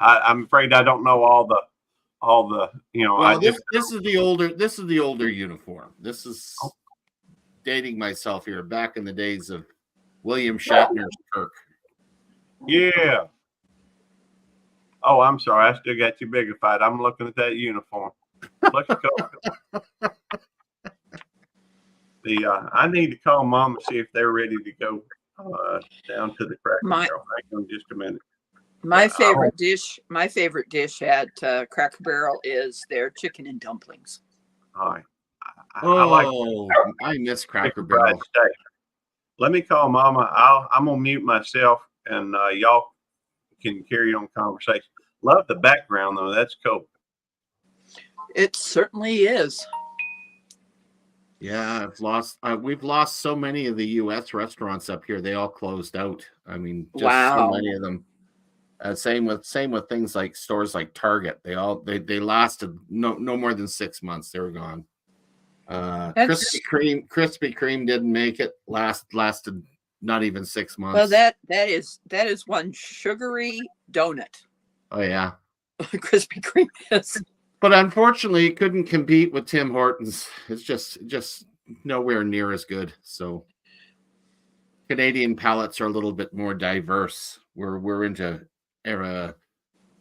I'm afraid I don't know all the. Well, this is the older uniform. This is dating myself here, back in the days of William Shatner's Kirk. Yeah. Oh, I'm sorry. I still got you bigified. I'm looking at that uniform. Looks cool. I need to call Mom and see if they're ready to go down to the Cracker Barrel. Hang on just a minute. My favorite dish at Cracker Barrel is their chicken and dumplings. All right. I miss Cracker fried Barrel. steak. Let me call Mama. I'm gonna mute myself, and y'all can carry on conversation. Love the background though. That's cool. It certainly is. Yeah, we've lost so many of the U.S. restaurants up here. They all closed out. I mean, just so many of them. Same with things like stores like Target. They lasted no more than 6 months. They were gone. Krispy Kreme didn't make it. Lasted not even 6 months. Well, that is one sugary donut. Oh yeah, Krispy Kreme is. But unfortunately, it couldn't compete with Tim Hortons. It's just nowhere near as good. So Canadian palates are a little bit more diverse. We're into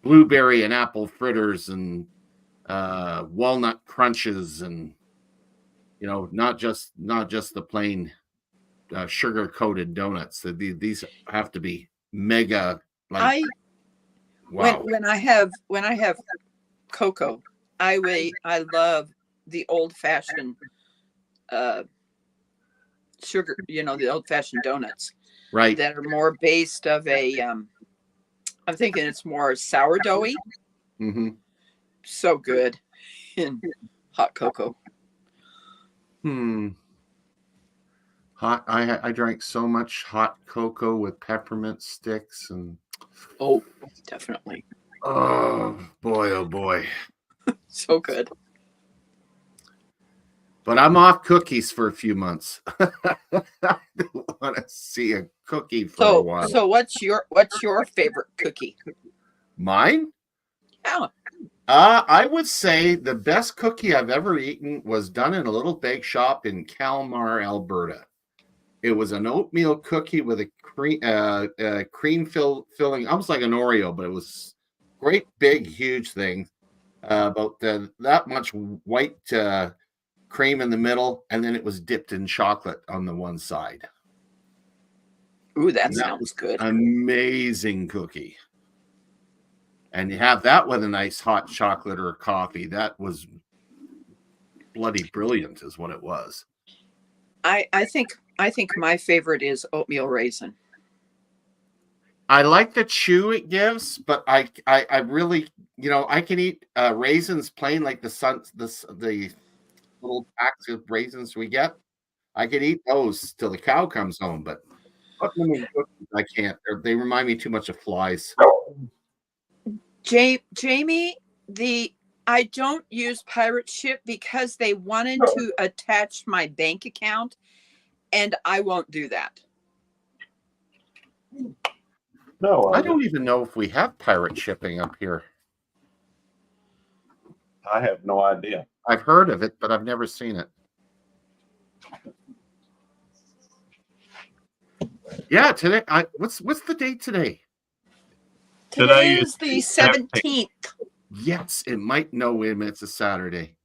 blueberry and apple fritters and walnut crunches, and not just the plain sugar coated donuts. These have to be mega. Wow. When I have cocoa, I love the old fashioned sugar. The old fashioned donuts, right? That are more based of a. I'm thinking it's more sourdoughy. Mm-hmm. So good in hot cocoa. Hot. I drank so much hot cocoa with peppermint sticks and. Oh, definitely. Oh boy. So good. But I'm off cookies for a few months. I don't want to see a cookie for a while. So what's your favorite cookie? Mine? Yeah. I would say the best cookie I've ever eaten was done in a little bake shop in Calmar, Alberta. It was an oatmeal cookie with a cream filling, almost like an Oreo, but it was great, big, huge thing. About that much white cream in the middle, and then it was dipped in chocolate on the one side. Ooh, that sounds good. Amazing cookie. And you have that with a nice hot chocolate or coffee. That was bloody brilliant, is what it was. I think my favorite is oatmeal raisin. I like the chew it gives, but I really, I can eat raisins plain, like the little packs of raisins we get. I can eat those till the cow comes home, but put them in cookies. I can't. They remind me too much of flies. Jamie, I don't use Pirate Ship because they wanted to attach my bank account, and I won't do that. No, I don't even know if we have pirate shipping up here. I have no idea. I've heard of it, but I've never seen it. Yeah, today. What's the date today? Today is the 17th. Yes, it might. No, wait a minute. It's a Saturday.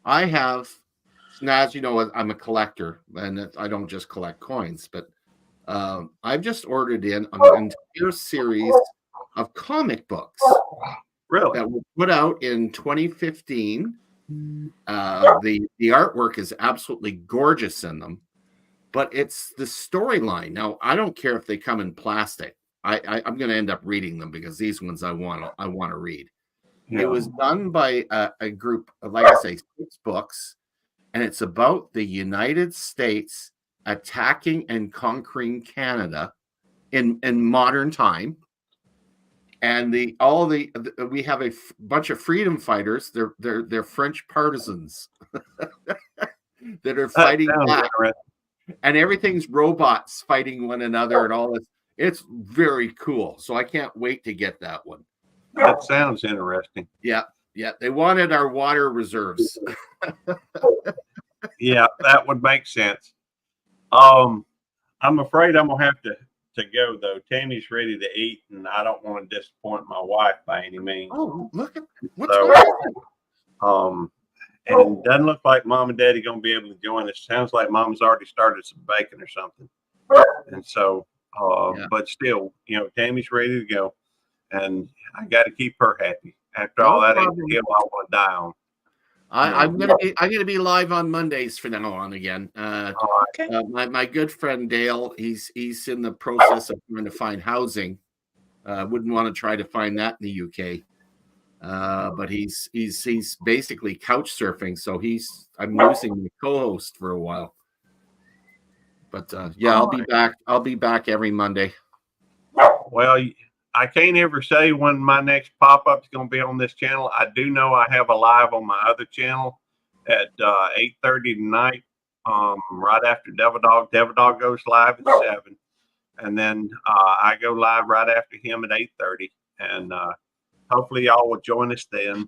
I have, now, as you know, I'm a collector, and I don't just collect coins, but I've just ordered in an entire series of comic books. Really? That were put out in 2015. The artwork is absolutely gorgeous in them, but it's the storyline. Now, I don't care if they come in plastic. I'm going to end up reading them because these ones I want to read. Yeah. It was done by a group of, like I say, 6 books, and it's about the United States attacking and conquering Canada in modern time. And we have a bunch of freedom fighters. They're French partisans that are fighting back, and everything's robots fighting one another and all this. It's very cool. So I can't wait to get that one. That sounds interesting. Yeah. They wanted our water reserves. Yeah, that would make sense. I'm afraid I'm gonna have to go though. Tammy's ready to eat, and I don't want to disappoint my wife by any means. Oh, look at what's going on. And it doesn't look like Mom and Daddy gonna be able to join us. Sounds like Mom's already started some bacon or something. And so, but still, Tammy's ready to go, and I got to keep her happy. After all that ain't the hill I want to die on. I'm gonna be live on Mondays from now on again. My good friend Dale, he's in the process of trying to find housing. Wouldn't want to try to find that in the UK. But he's basically couch surfing, so I'm using the co-host for a while. But I'll be back every Monday. Well, I can't ever say when my next pop-up is going to be on this channel. I do know I have a live on my other channel at 8:30 tonight, right after Devil Dog. Devil Dog goes live at 7, and then I go live right after him at 8:30. And hopefully y'all will join us then.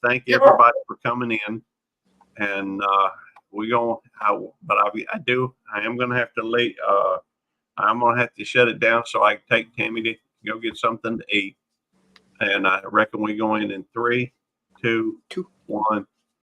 Thank everybody for coming in, and I am going to have to leave. I'm going to have to shut it down so I can take Tammy to go get something to eat. And I reckon we go in 3, 2, 1.